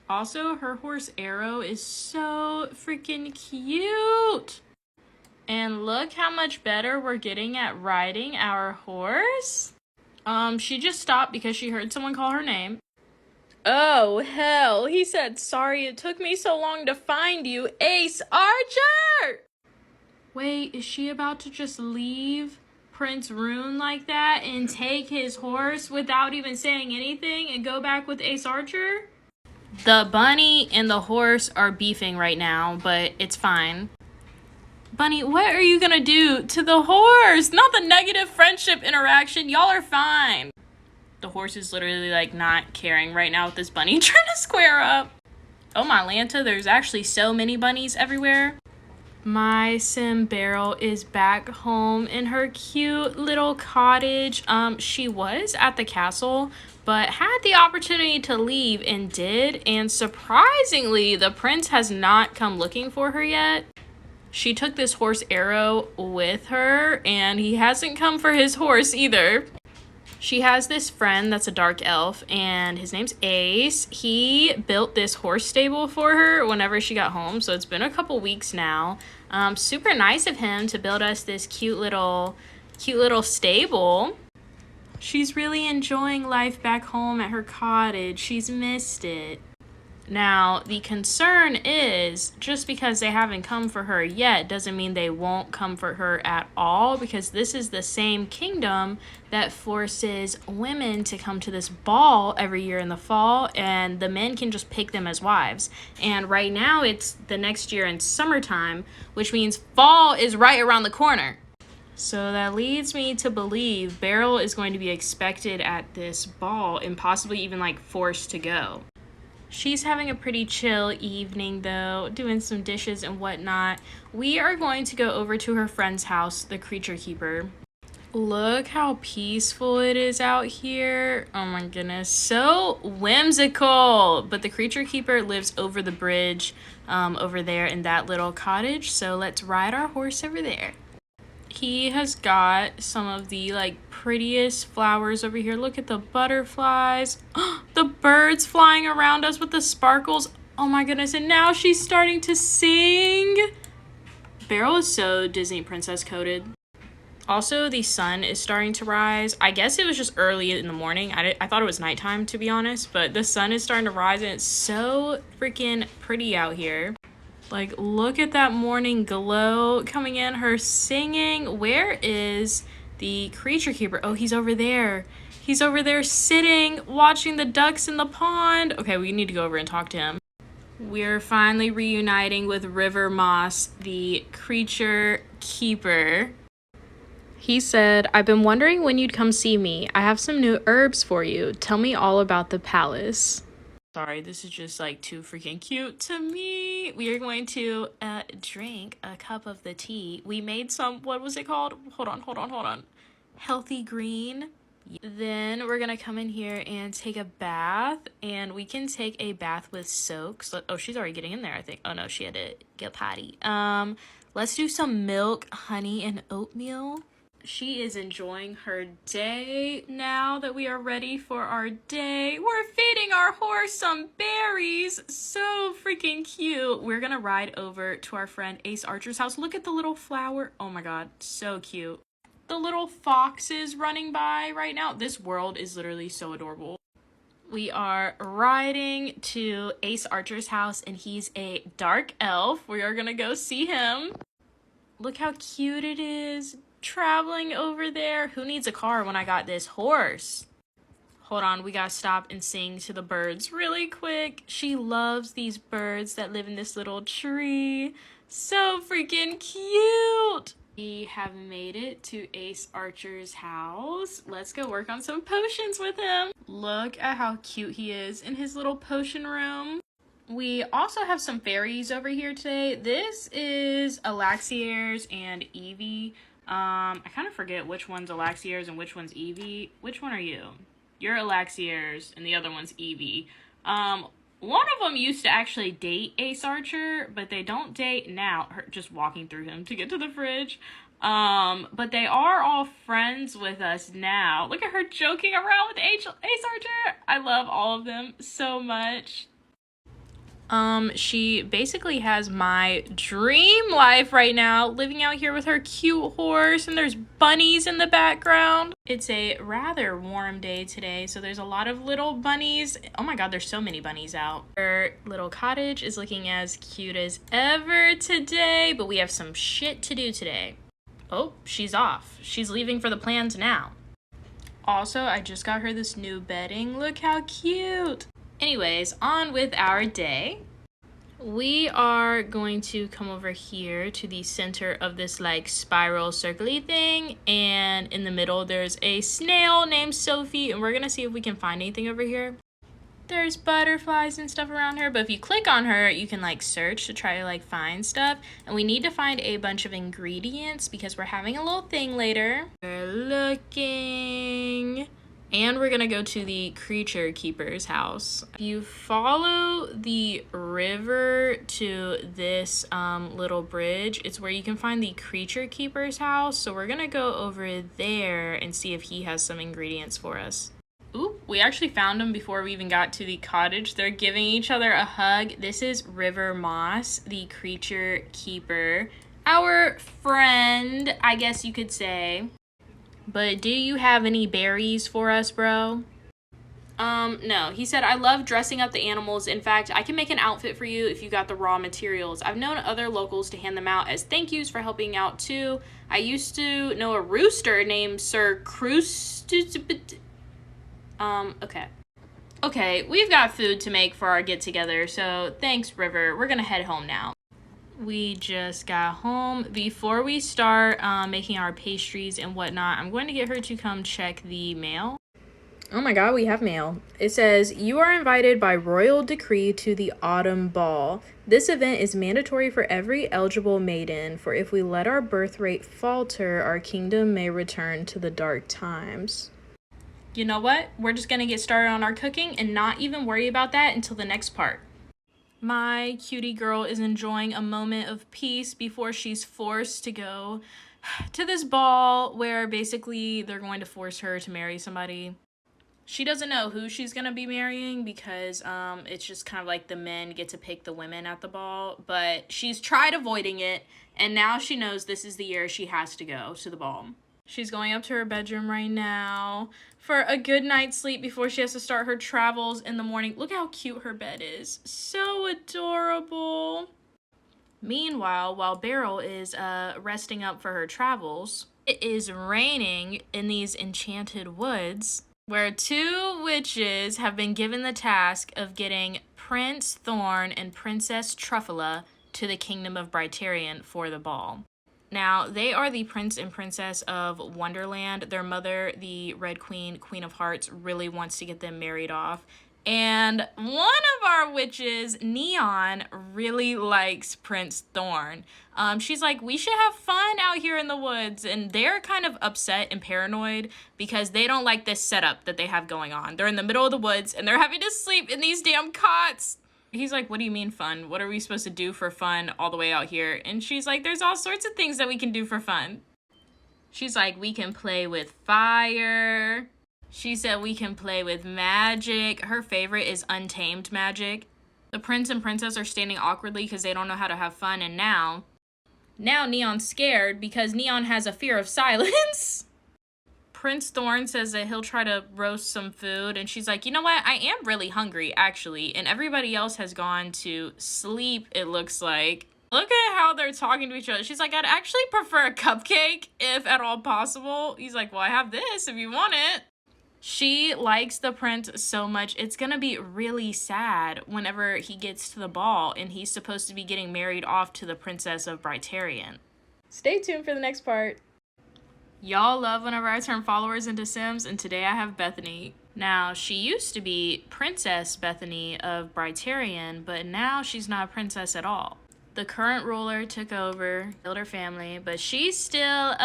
Also, her horse Arrow is so freaking cute. And look how much better we're getting at riding our horse. She just stopped because she heard someone call her name. Oh, hell. He said, sorry it took me so long to find you, Ace Archer! Wait, is she about to just leave Prince Rune like that and take his horse without even saying anything and go back with Ace Archer? The bunny and the horse are beefing right now, but it's fine. Bunny, what are you gonna do to the horse? Not the negative friendship interaction. Y'all are fine. The horse is literally like not caring right now with this bunny trying to square up. Oh my Lanta, there's actually so many bunnies everywhere. My sim Beryl is back home in her cute little cottage. She was at the castle, but had the opportunity to leave and did. And surprisingly, the prince has not come looking for her yet. She took this horse Arrow with her, and he hasn't come for his horse either. She has this friend that's a dark elf, and his name's Ace. He built this horse stable for her whenever she got home, so it's been a couple weeks now. Super nice of him to build us this cute little stable. She's really enjoying life back home at her cottage. She's missed it. Now, the concern is, just because they haven't come for her yet doesn't mean they won't come for her at all, because this is the same kingdom that forces women to come to this ball every year in the fall, and the men can just pick them as wives. And right now, it's the next year in summertime, which means fall is right around the corner. So that leads me to believe Beryl is going to be expected at this ball and possibly even like forced to go. She's having a pretty chill evening, though, doing some dishes and whatnot. We are going to go over to her friend's house, the Creature Keeper. Look how peaceful it is out here. Oh my goodness, so whimsical. But the Creature Keeper lives over the bridge over there in that little cottage. So let's ride our horse over there. He has got some of the prettiest flowers over here. Look at the butterflies. The birds flying around us with the sparkles. Oh my goodness, and now she's starting to sing. Beryl is so Disney princess coded. Also, the sun is starting to rise. I guess it was just early in the morning. I thought it was nighttime, to be honest, but the sun is starting to rise and it's so freaking pretty out here. Look at that morning glow coming in, her singing. Where is the Creature Keeper? Oh, he's over there. He's over there sitting, watching the ducks in the pond. Okay, we need to go over and talk to him. We're finally reuniting with River Moss, the Creature Keeper. He said, I've been wondering when you'd come see me. I have some new herbs for you. Tell me all about the palace. Sorry, this is just too freaking cute to me. We are going to drink a cup of the tea. We made some, what was it called? Hold on. Healthy green. Then we're gonna come in here and take a bath, and we can take a bath with soaks. Oh, she's already getting in there, I think. Oh no, she had to get potty. Let's do some milk, honey, and oatmeal. She is enjoying her day now that we are ready for our day. We're feeding our horse some berries. So freaking cute. We're gonna ride over to our friend Ace Archer's house. Look at the little flower. Oh my god, so cute. The little foxes running by right now. This world is literally so adorable. We are riding to Ace Archer's house, and he's a dark elf. We are gonna go see him. Look how cute it is. Traveling over there. Who needs a car when I got this horse? Hold on, we gotta stop and sing to the birds really quick. She loves these birds that live in this little tree. So freaking cute. We have made it to Ace Archer's house. Let's go work on some potions with him. Look at how cute he is in his little potion room. We also have some fairies over here today. This is Alaxier's and Evie. I kind of forget which one's Alaxier's and which one's Evie. Which one are you? You're Alaxier's and the other one's Evie. One of them used to actually date Ace Archer, but they don't date now. Just walking through him to get to the fridge. But they are all friends with us now. Look at her joking around with Ace Archer. I love all of them so much. She basically has my dream life right now, living out here with her cute horse, and there's bunnies in the background. It's a rather warm day today, so there's a lot of little bunnies. Oh my god, there's so many bunnies out. Her little cottage is looking as cute as ever today, but we have some shit to do today. Oh, she's off. She's leaving for the plans now. Also, I just got her this new bedding. Look how cute. Anyways, on with our day. We are going to come over here to the center of this like spiral circly thing, and in the middle there's a snail named Sophie, and we're gonna see if we can find anything over here. There's butterflies and stuff around her, but if you click on her, you can like search to try to like find stuff, and we need to find a bunch of ingredients because we're having a little thing later. We're looking. And we're gonna go to the creature keeper's house. If you follow the river to this little bridge, it's where you can find the creature keeper's house. So we're gonna go over there and see if he has some ingredients for us. Oop, we actually found them before we even got to the cottage. They're giving each other a hug. This is River Moss, the creature keeper. Our friend, I guess you could say. But do you have any berries for us, bro? No. He said, I love dressing up the animals. In fact, I can make an outfit for you if you got the raw materials. I've known other locals to hand them out as thank yous for helping out too. I used to know a rooster named Sir okay. Okay, we've got food to make for our get-together, so thanks, River. We're gonna head home now. We just got home. Before we start making our pastries and whatnot, I'm going to get her to come check the mail. Oh my god, we have mail. It says, you are invited by royal decree to the autumn ball. This event is mandatory for every eligible maiden, for if we let our birth rate falter, our kingdom may return to the dark times. You know what? We're just going to get started on our cooking and not even worry about that until the next part. My cutie girl is enjoying a moment of peace before she's forced to go to this ball where basically they're going to force her to marry somebody. She doesn't know who she's going to be marrying because it's just kind of like the men get to pick the women at the ball. But she's tried avoiding it, and now she knows this is the year she has to go to the ball. She's going up to her bedroom right now for a good night's sleep before she has to start her travels in the morning. Look how cute her bed is. So adorable. Meanwhile, while Beryl is resting up for her travels, it is raining in these enchanted woods where two witches have been given the task of getting Prince Thorn and Princess Truffula to the kingdom of Brytarean for the ball. Now, they are the prince and princess of Wonderland. Their mother, the Red Queen, Queen of Hearts, really wants to get them married off. And one of our witches, Neon, really likes Prince Thorn. She's like, we should have fun out here in the woods. And they're kind of upset and paranoid because they don't like this setup that they have going on. They're in the middle of the woods and they're having to sleep in these damn cots. He's like, what do you mean fun? What are we supposed to do for fun all the way out here? And she's like, there's all sorts of things that we can do for fun. She's like, we can play with fire. She said we can play with magic. Her favorite is untamed magic. The prince and princess are standing awkwardly because they don't know how to have fun. And now Neon's scared because Neon has a fear of silence. Prince Thorn says that he'll try to roast some food, and she's like, you know what? I am really hungry, actually, and everybody else has gone to sleep, it looks like. Look at how they're talking to each other. She's like, I'd actually prefer a cupcake, if at all possible. He's like, well, I have this if you want it. She likes the prince so much, it's gonna be really sad whenever he gets to the ball, and he's supposed to be getting married off to the princess of Brytarean. Stay tuned for the next part. Y'all love whenever I turn followers into Sims, and today I have Bethany. Now, she used to be Princess Bethany of Brytarean, but now she's not a princess at all. The current ruler took over, killed her family, but she's still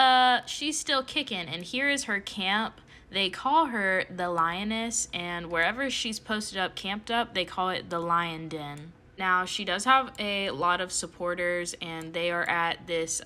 kicking, and here is her camp. They call her the Lioness, and wherever she's posted up, camped up, they call it the Lion Den. Now, she does have a lot of supporters, and they are at this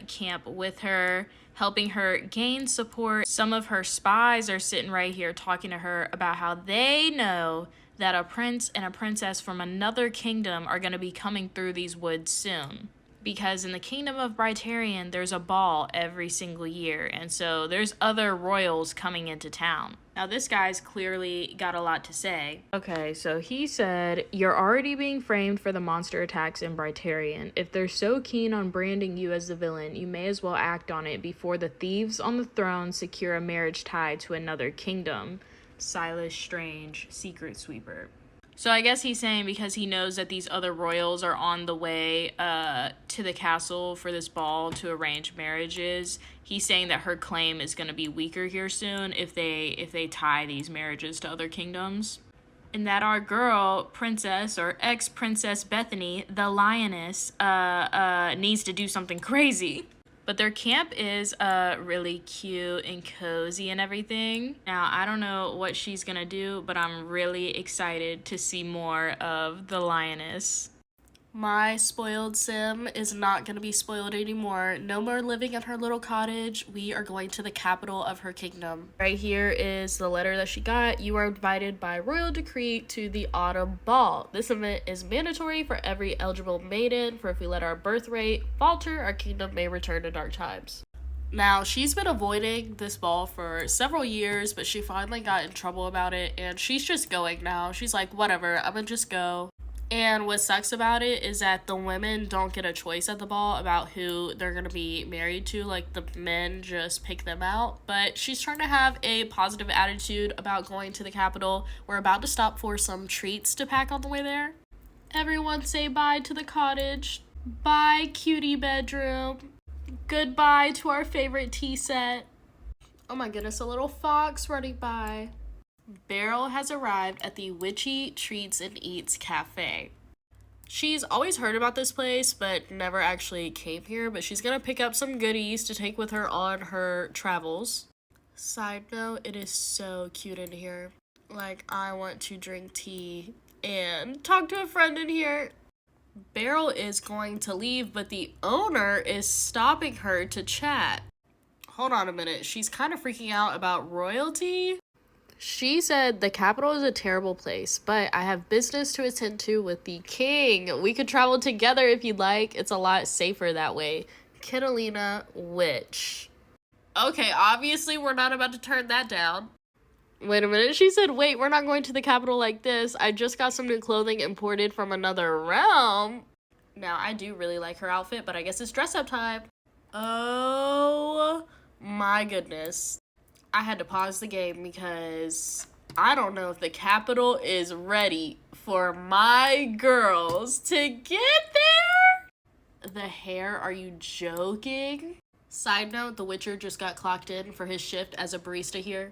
camp with her, helping her gain support. Some of her spies are sitting right here talking to her about how they know that a prince and a princess from another kingdom are going to be coming through these woods soon. Because in the kingdom of Brytarean, there's a ball every single year, and so there's other royals coming into town. Now, this guy's clearly got a lot to say. Okay, so he said, "You're already being framed for the monster attacks in Brytarean. If they're so keen on branding you as the villain, you may as well act on it before the thieves on the throne secure a marriage tie to another kingdom." Silas Strange, secret sweeper. So I guess he's saying because he knows that these other royals are on the way to the castle for this ball to arrange marriages, he's saying that her claim is going to be weaker here soon if they tie these marriages to other kingdoms. And that our girl, princess or ex-princess Bethany, the lioness, needs to do something crazy. But their camp is really cute and cozy and everything. Now, I don't know what she's gonna do, but I'm really excited to see more of the lioness. My spoiled sim is not going to be spoiled anymore. No more living in her little cottage. We are going to the capital of her kingdom. Right here is the letter that she got. You are invited by royal decree to the autumn ball. This event is mandatory for every eligible maiden, for if we let our birth rate falter, our kingdom may return to dark times. Now, she's been avoiding this ball for several years, but she finally got in trouble about it, and she's just going now. She's like, whatever, I'm gonna just go. And what sucks about it is that the women don't get a choice at the ball about who they're going to be married to. Like, the men just pick them out. But she's trying to have a positive attitude about going to the capital. We're about to stop for some treats to pack on the way there. Everyone say bye to the cottage. Bye, cutie bedroom. Goodbye to our favorite tea set. Oh my goodness, a little fox running by. Beryl has arrived at the Witchy Treats and Eats Cafe. She's always heard about this place, but never actually came here, but she's gonna pick up some goodies to take with her on her travels. Side note, it is so cute in here. Like, I want to drink tea and talk to a friend in here. Beryl is going to leave, but the owner is stopping her to chat. Hold on a minute, she's kind of freaking out about royalty. She said, the capital is a terrible place, but I have business to attend to with the king. We could travel together if you'd like. It's a lot safer that way. Kitalina, witch. Okay, obviously we're not about to turn that down. Wait a minute, she said, wait, we're not going to the capital like this. I just got some new clothing imported from another realm. Now, I do really like her outfit, but I guess it's dress up time. Oh my goodness. I had to pause the game because I don't know if the capital is ready for my girls to get there. The hair, are you joking? Side note, the Witcher just got clocked in for his shift as a barista here.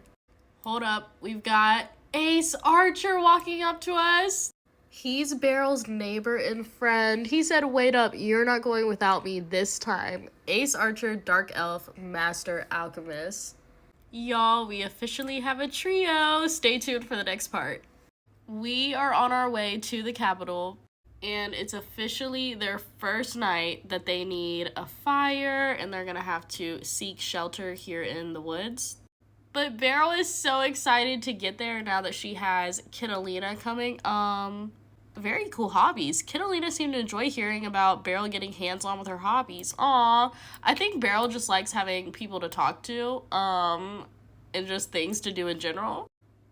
Hold up, we've got Ace Archer walking up to us. He's Beryl's neighbor and friend. He said, wait up, you're not going without me this time. Ace Archer, Dark Elf, Master Alchemist. Y'all, we officially have a trio. Stay tuned for the next part. We are on our way to the capital, and it's officially their first night that they need a fire, and they're gonna have to seek shelter here in the woods. But Beryl is so excited to get there now that she has Kitalina coming. Very cool hobbies. Kitalina seemed to enjoy hearing about Beryl getting hands-on with her hobbies. Aw, I think Beryl just likes having people to talk to, and just things to do in general.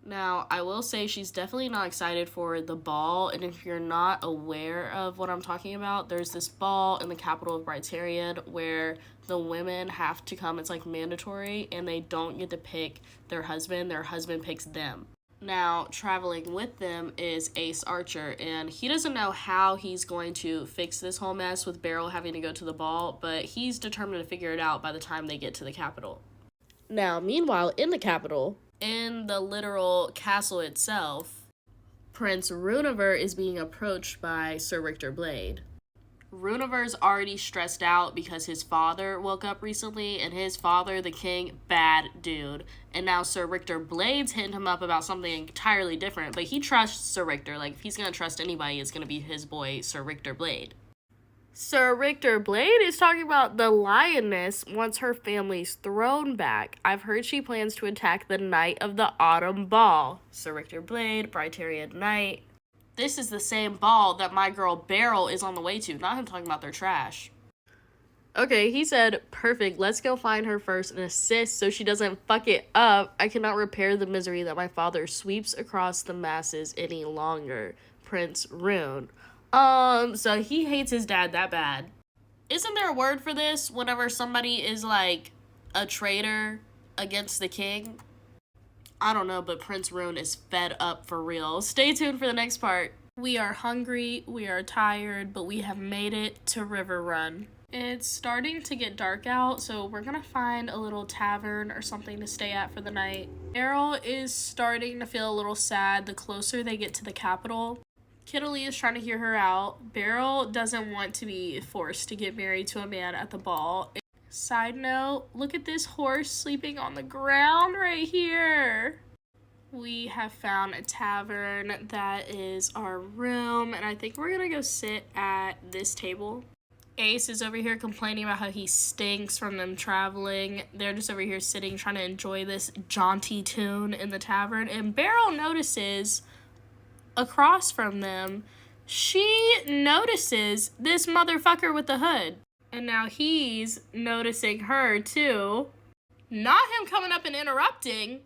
Now, I will say she's definitely not excited for the ball, and if you're not aware of what I'm talking about, there's this ball in the capital of Brytarean where the women have to come. It's like mandatory, and they don't get to pick their husband picks them. Now, traveling with them is Ace Archer, and he doesn't know how he's going to fix this whole mess with Beryl having to go to the ball, but he's determined to figure it out by the time they get to the capital. Now, meanwhile, in the capital, in the literal castle itself, Prince Runever is being approached by Sir Richter Blade. Runever's already stressed out because his father woke up recently, and his father, the king, bad dude. And now Sir Richter Blade's hitting him up about something entirely different, but he trusts Sir Richter. Like, if he's gonna trust anybody, it's gonna be his boy, Sir Richter Blade. Sir Richter Blade is talking about the lioness wants her family's throne back. I've heard she plans to attack the night of the autumn ball. Sir Richter Blade, Brytarean Knight. This is the same ball that my girl Beryl is on the way to. Not him talking about their trash. Okay, he said, perfect, let's go find her first and assist so she doesn't fuck it up. I cannot repair the misery that my father sweeps across the masses any longer. Prince Rune. So he hates his dad that bad. Isn't there a word for this whenever somebody is like a traitor against the king? I don't know, but Prince Rune is fed up for real. Stay tuned for the next part. We are hungry, we are tired, but we have made it to River Run. It's starting to get dark out, so we're gonna find a little tavern or something to stay at for the night. Beryl is starting to feel a little sad the closer they get to the capital. Kittley is trying to hear her out. Beryl doesn't want to be forced to get married to a man at the ball. Side note, look at this horse sleeping on the ground right here. We have found a tavern that is our room, and I think we're gonna go sit at this table. Ace is over here complaining about how he stinks from them traveling. They're just over here sitting, trying to enjoy this jaunty tune in the tavern, and Beryl notices across from them, she notices this motherfucker with the hood. And now he's noticing her too. Not him coming up and interrupting.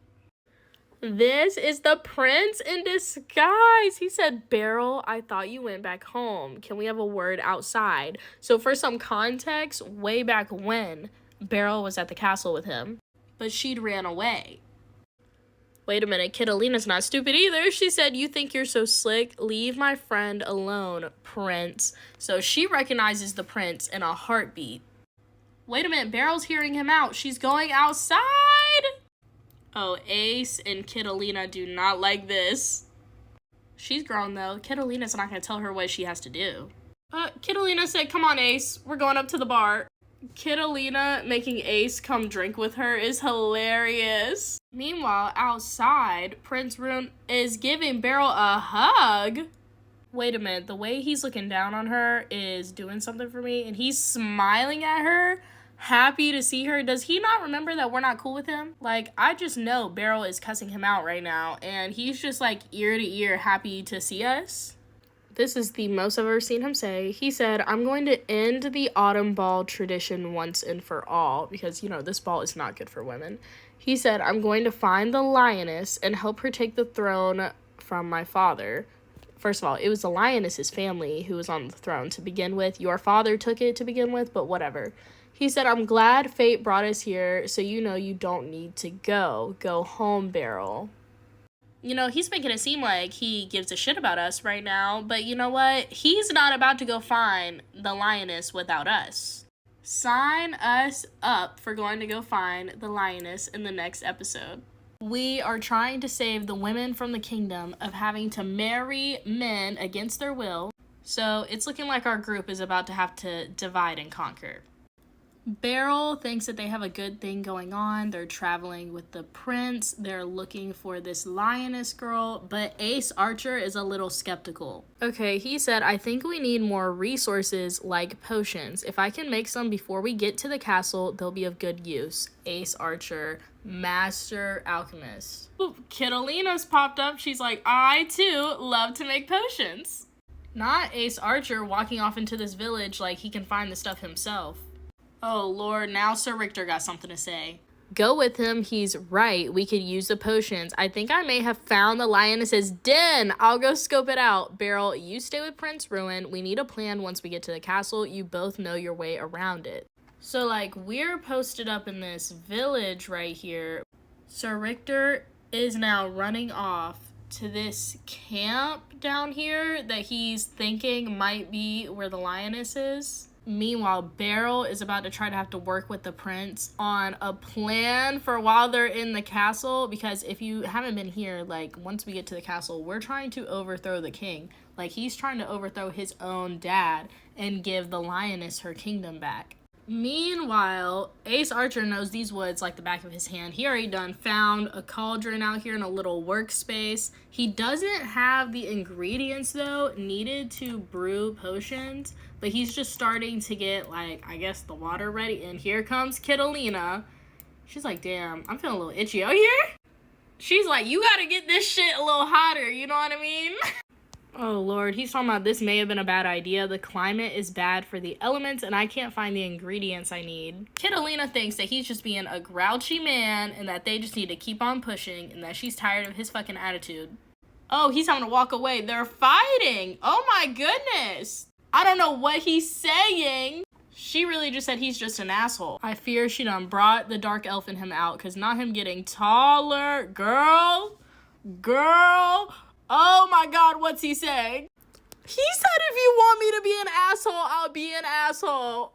This is the prince in disguise. He said, Beryl, I thought you went back home. Can we have a word outside? So for some context, way back when, Beryl was at the castle with him, but she'd ran away. Wait a minute, Kittalina's not stupid either. She said, you think you're so slick? Leave my friend alone, prince. So she recognizes the prince in a heartbeat. Wait a minute, Beryl's hearing him out. She's going outside. Oh, Ace and Kittalina do not like this. She's grown though. Kittalina's not gonna tell her what she has to do. Kittalina said, come on, Ace. We're going up to the bar. Kittalina making Ace come drink with her is hilarious. Meanwhile, outside, Prince Rune is giving Beryl a hug. Wait a minute, the way he's looking down on her is doing something for me, and he's smiling at her, happy to see her. Does he not remember that we're not cool with him? Like, I just know Beryl is cussing him out right now, and he's just like ear to ear happy to see us. This is the most I've ever seen him say. He said, I'm going to end the autumn ball tradition once and for all, because, you know, this ball is not good for women. He said, I'm going to find the lioness and help her take the throne from my father. First of all, it was the lioness's family who was on the throne to begin with. Your father took it to begin with, but whatever. He said, I'm glad fate brought us here, so you know you don't need to go. Go home, Beryl. You know, he's making it seem like he gives a shit about us right now, but you know what? He's not about to go find the lioness without us. Sign us up for going to go find the lioness in the next episode. We are trying to save the women from the kingdom of having to marry men against their will, so it's looking like our group is about to have to divide and conquer. Beryl thinks that they have a good thing going on. They're traveling with the prince. They're looking for this lioness girl, but Ace Archer is a little skeptical. Okay, he said, I think we need more resources like potions. If I can make some before we get to the castle, they'll be of good use. Ace Archer, master alchemist. Ooh, Kittalina's popped up. She's like, I too love to make potions. Not Ace Archer walking off into this village like he can find the stuff himself. Oh, Lord, now Sir Richter got something to say. Go with him. He's right. We could use the potions. I think I may have found the lioness's den. I'll go scope it out. Beryl, you stay with Prince Rune. We need a plan once we get to the castle. You both know your way around it. So, like, we're posted up in this village right here. Sir Richter is now running off to this camp down here that he's thinking might be where the lioness is. Meanwhile, Beryl is about to try to have to work with the prince on a plan for while they're in the castle, because if you haven't been here, like, once we get to the castle, we're trying to overthrow the king. Like, he's trying to overthrow his own dad and give the lioness her kingdom back. Meanwhile, Ace Archer knows these woods like the back of his hand. He already done found a cauldron out here in a little workspace. He doesn't have the ingredients, though, needed to brew potions, But he's just starting to get, like, I guess the water ready. And here comes Kitalina. She's like, damn, I'm feeling a little itchy out here. She's like, you gotta get this shit a little hotter, you know what I mean? Oh, Lord, he's talking about this may have been a bad idea. The climate is bad for the elements, and I can't find the ingredients I need. Kitalina thinks that he's just being a grouchy man, and that they just need to keep on pushing, and that she's tired of his fucking attitude. Oh, he's having to walk away. They're fighting. Oh, my goodness. I don't know what he's saying. She really just said he's just an asshole. I fear she done brought the dark elf in him out, because not him getting taller. Girl. Oh my God, what's he saying? He said if you want me to be an asshole, I'll be an asshole.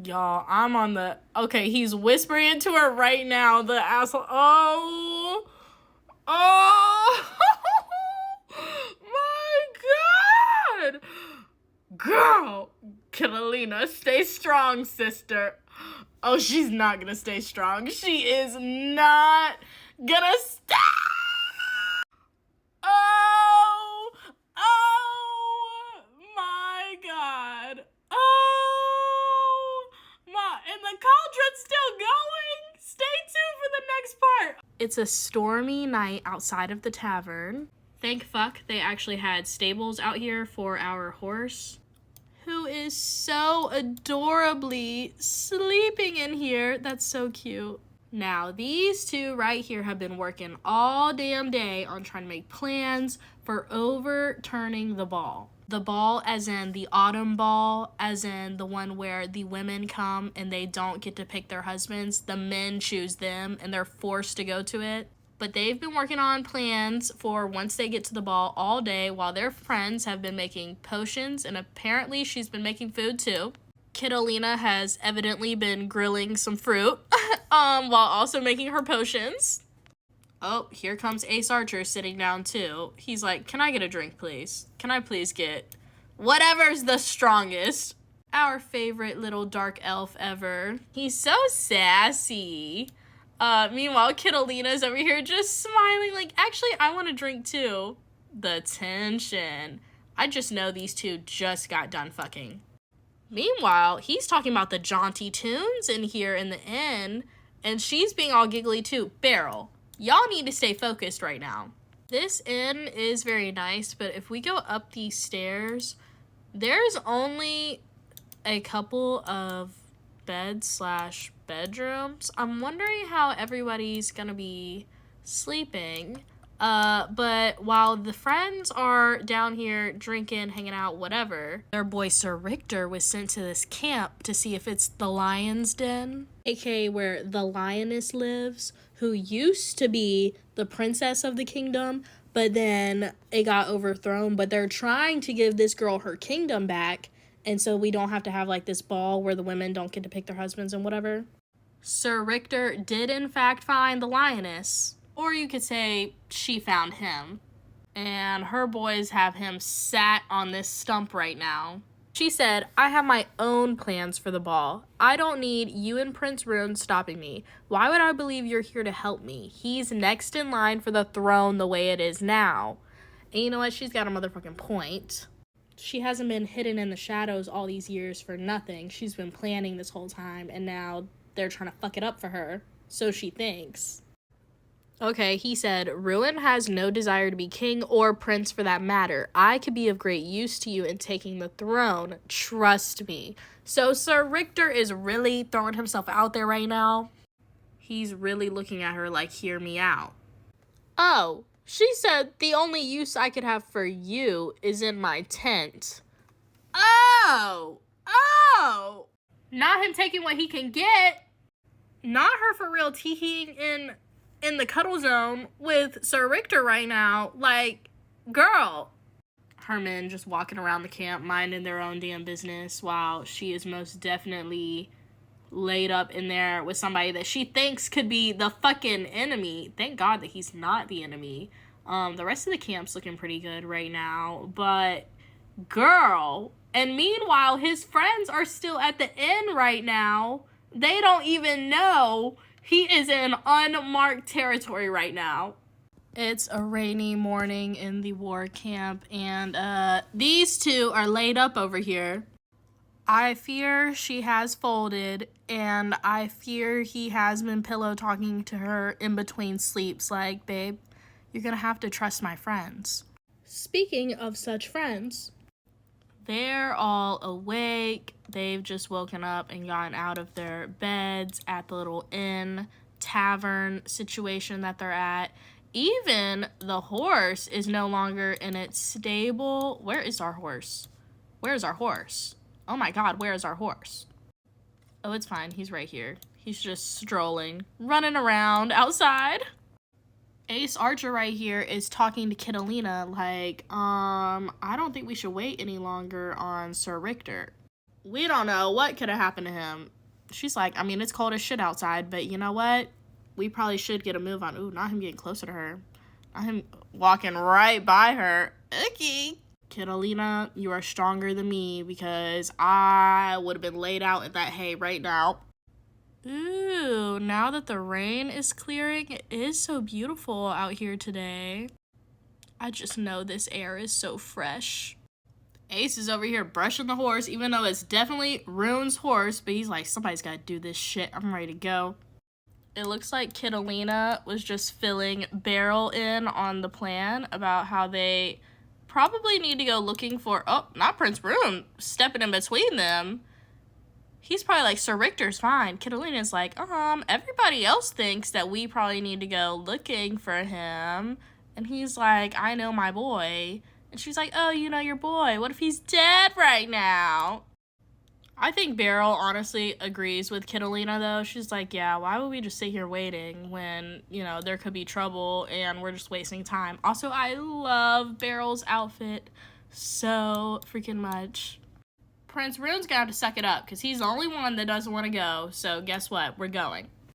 Y'all, I'm on the... Okay, he's whispering into her right now, the asshole. Oh. My God. Girl. Kitalina, stay strong, sister. Oh, she's not gonna stay strong. She is not gonna stay. Oh my God. Oh my, and the cauldron's still going. Stay tuned for the next part. It's a stormy night outside of the tavern. Thank fuck they actually had stables out here for our horse, who is so adorably sleeping in here. That's so cute. Now, these two right here have been working all damn day on trying to make plans for overturning the ball. The ball as in the autumn ball, as in the one where the women come and they don't get to pick their husbands. The men choose them and they're forced to go to it. But they've been working on plans for once they get to the ball all day while their friends have been making potions, and apparently she's been making food too. Kitalina has evidently been grilling some fruit while also making her potions. Oh, here comes Ace Archer sitting down too. He's like, can I get a drink, please? Can I please get whatever's the strongest? Our favorite little dark elf ever. He's so sassy. Meanwhile, Kitalina's over here just smiling like, actually, I want a drink too. The tension. I just know these two just got done fucking. Meanwhile, he's talking about the jaunty tunes in here in the inn, and she's being all giggly too. Beryl, y'all need to stay focused right now. This inn is very nice, but if we go up these stairs, there's only a couple of beds/bedrooms. I'm wondering how everybody's gonna be sleeping. But while the friends are down here drinking, hanging out, whatever, their boy Sir Richter was sent to this camp to see if it's the Lion's Den, aka where the lioness lives, who used to be the princess of the kingdom, but then it got overthrown. But they're trying to give this girl her kingdom back, and so we don't have to have like this ball where the women don't get to pick their husbands and whatever. Sir Richter did in fact find the lioness. Or you could say she found him. And her boys have him sat on this stump right now. She said, I have my own plans for the ball. I don't need you and Prince Rune stopping me. Why would I believe you're here to help me? He's next in line for the throne the way it is now. And you know what? She's got a motherfucking point. She hasn't been hidden in the shadows all these years for nothing. She's been planning this whole time, and now they're trying to fuck it up for her. So she thinks. Okay, he said, Ruin has no desire to be king or prince for that matter. I could be of great use to you in taking the throne. Trust me. So Sir Richter is really throwing himself out there right now. He's really looking at her like, hear me out. Oh, she said the only use I could have for you is in my tent. Oh. Not him taking what he can get. Not her for real teeing in the cuddle zone with Sir Richter right now. Like, girl. Her men just walking around the camp minding their own damn business while she is most definitely laid up in there with somebody that she thinks could be the fucking enemy. Thank God that he's not the enemy. The rest of the camp's looking pretty good right now, but girl. And meanwhile, his friends are still at the inn right now. They don't even know he is in unmarked territory right now. It's a rainy morning in the war camp, and these two are laid up over here. I fear she has folded, and I fear he has been pillow talking to her in between sleeps like, babe, you're gonna have to trust my friends. Speaking of such friends, they're all awake. They've just woken up and gotten out of their beds at the little inn tavern situation that they're at. Even the horse is no longer in its stable. Where is our horse? Where is our horse? Oh my god, where is our horse? Oh, it's fine. He's right here. He's just strolling, running around outside. Ace Archer right here is talking to Kitalina like, I don't think we should wait any longer on Sir Richter. We don't know what could have happened to him. She's like, I mean, it's cold as shit outside, but you know what? We probably should get a move on. Ooh, not him getting closer to her. Not him walking right by her. Okay. Kitalina, you are stronger than me because I would have been laid out in that hay right now. Ooh, now that the rain is clearing, it is so beautiful out here today. I just know this air is so fresh. Ace is over here brushing the horse, even though it's definitely Rune's horse, but he's like, somebody's got to do this shit. I'm ready to go. It looks like Kitalina was just filling Beryl in on the plan about how they probably need to go looking for, oh, not Prince Rune, stepping in between them. He's probably like, Sir Richter's fine. Kitalina's like, everybody else thinks that we probably need to go looking for him. And he's like, I know my boy. And she's like, oh, you know your boy. What if he's dead right now? I think Beryl honestly agrees with Kitalina, though. She's like, yeah, why would we just sit here waiting when, there could be trouble and we're just wasting time? Also, I love Beryl's outfit so freaking much. Prince Rune's gonna have to suck it up because he's the only one that doesn't want to go. So guess what? We're going.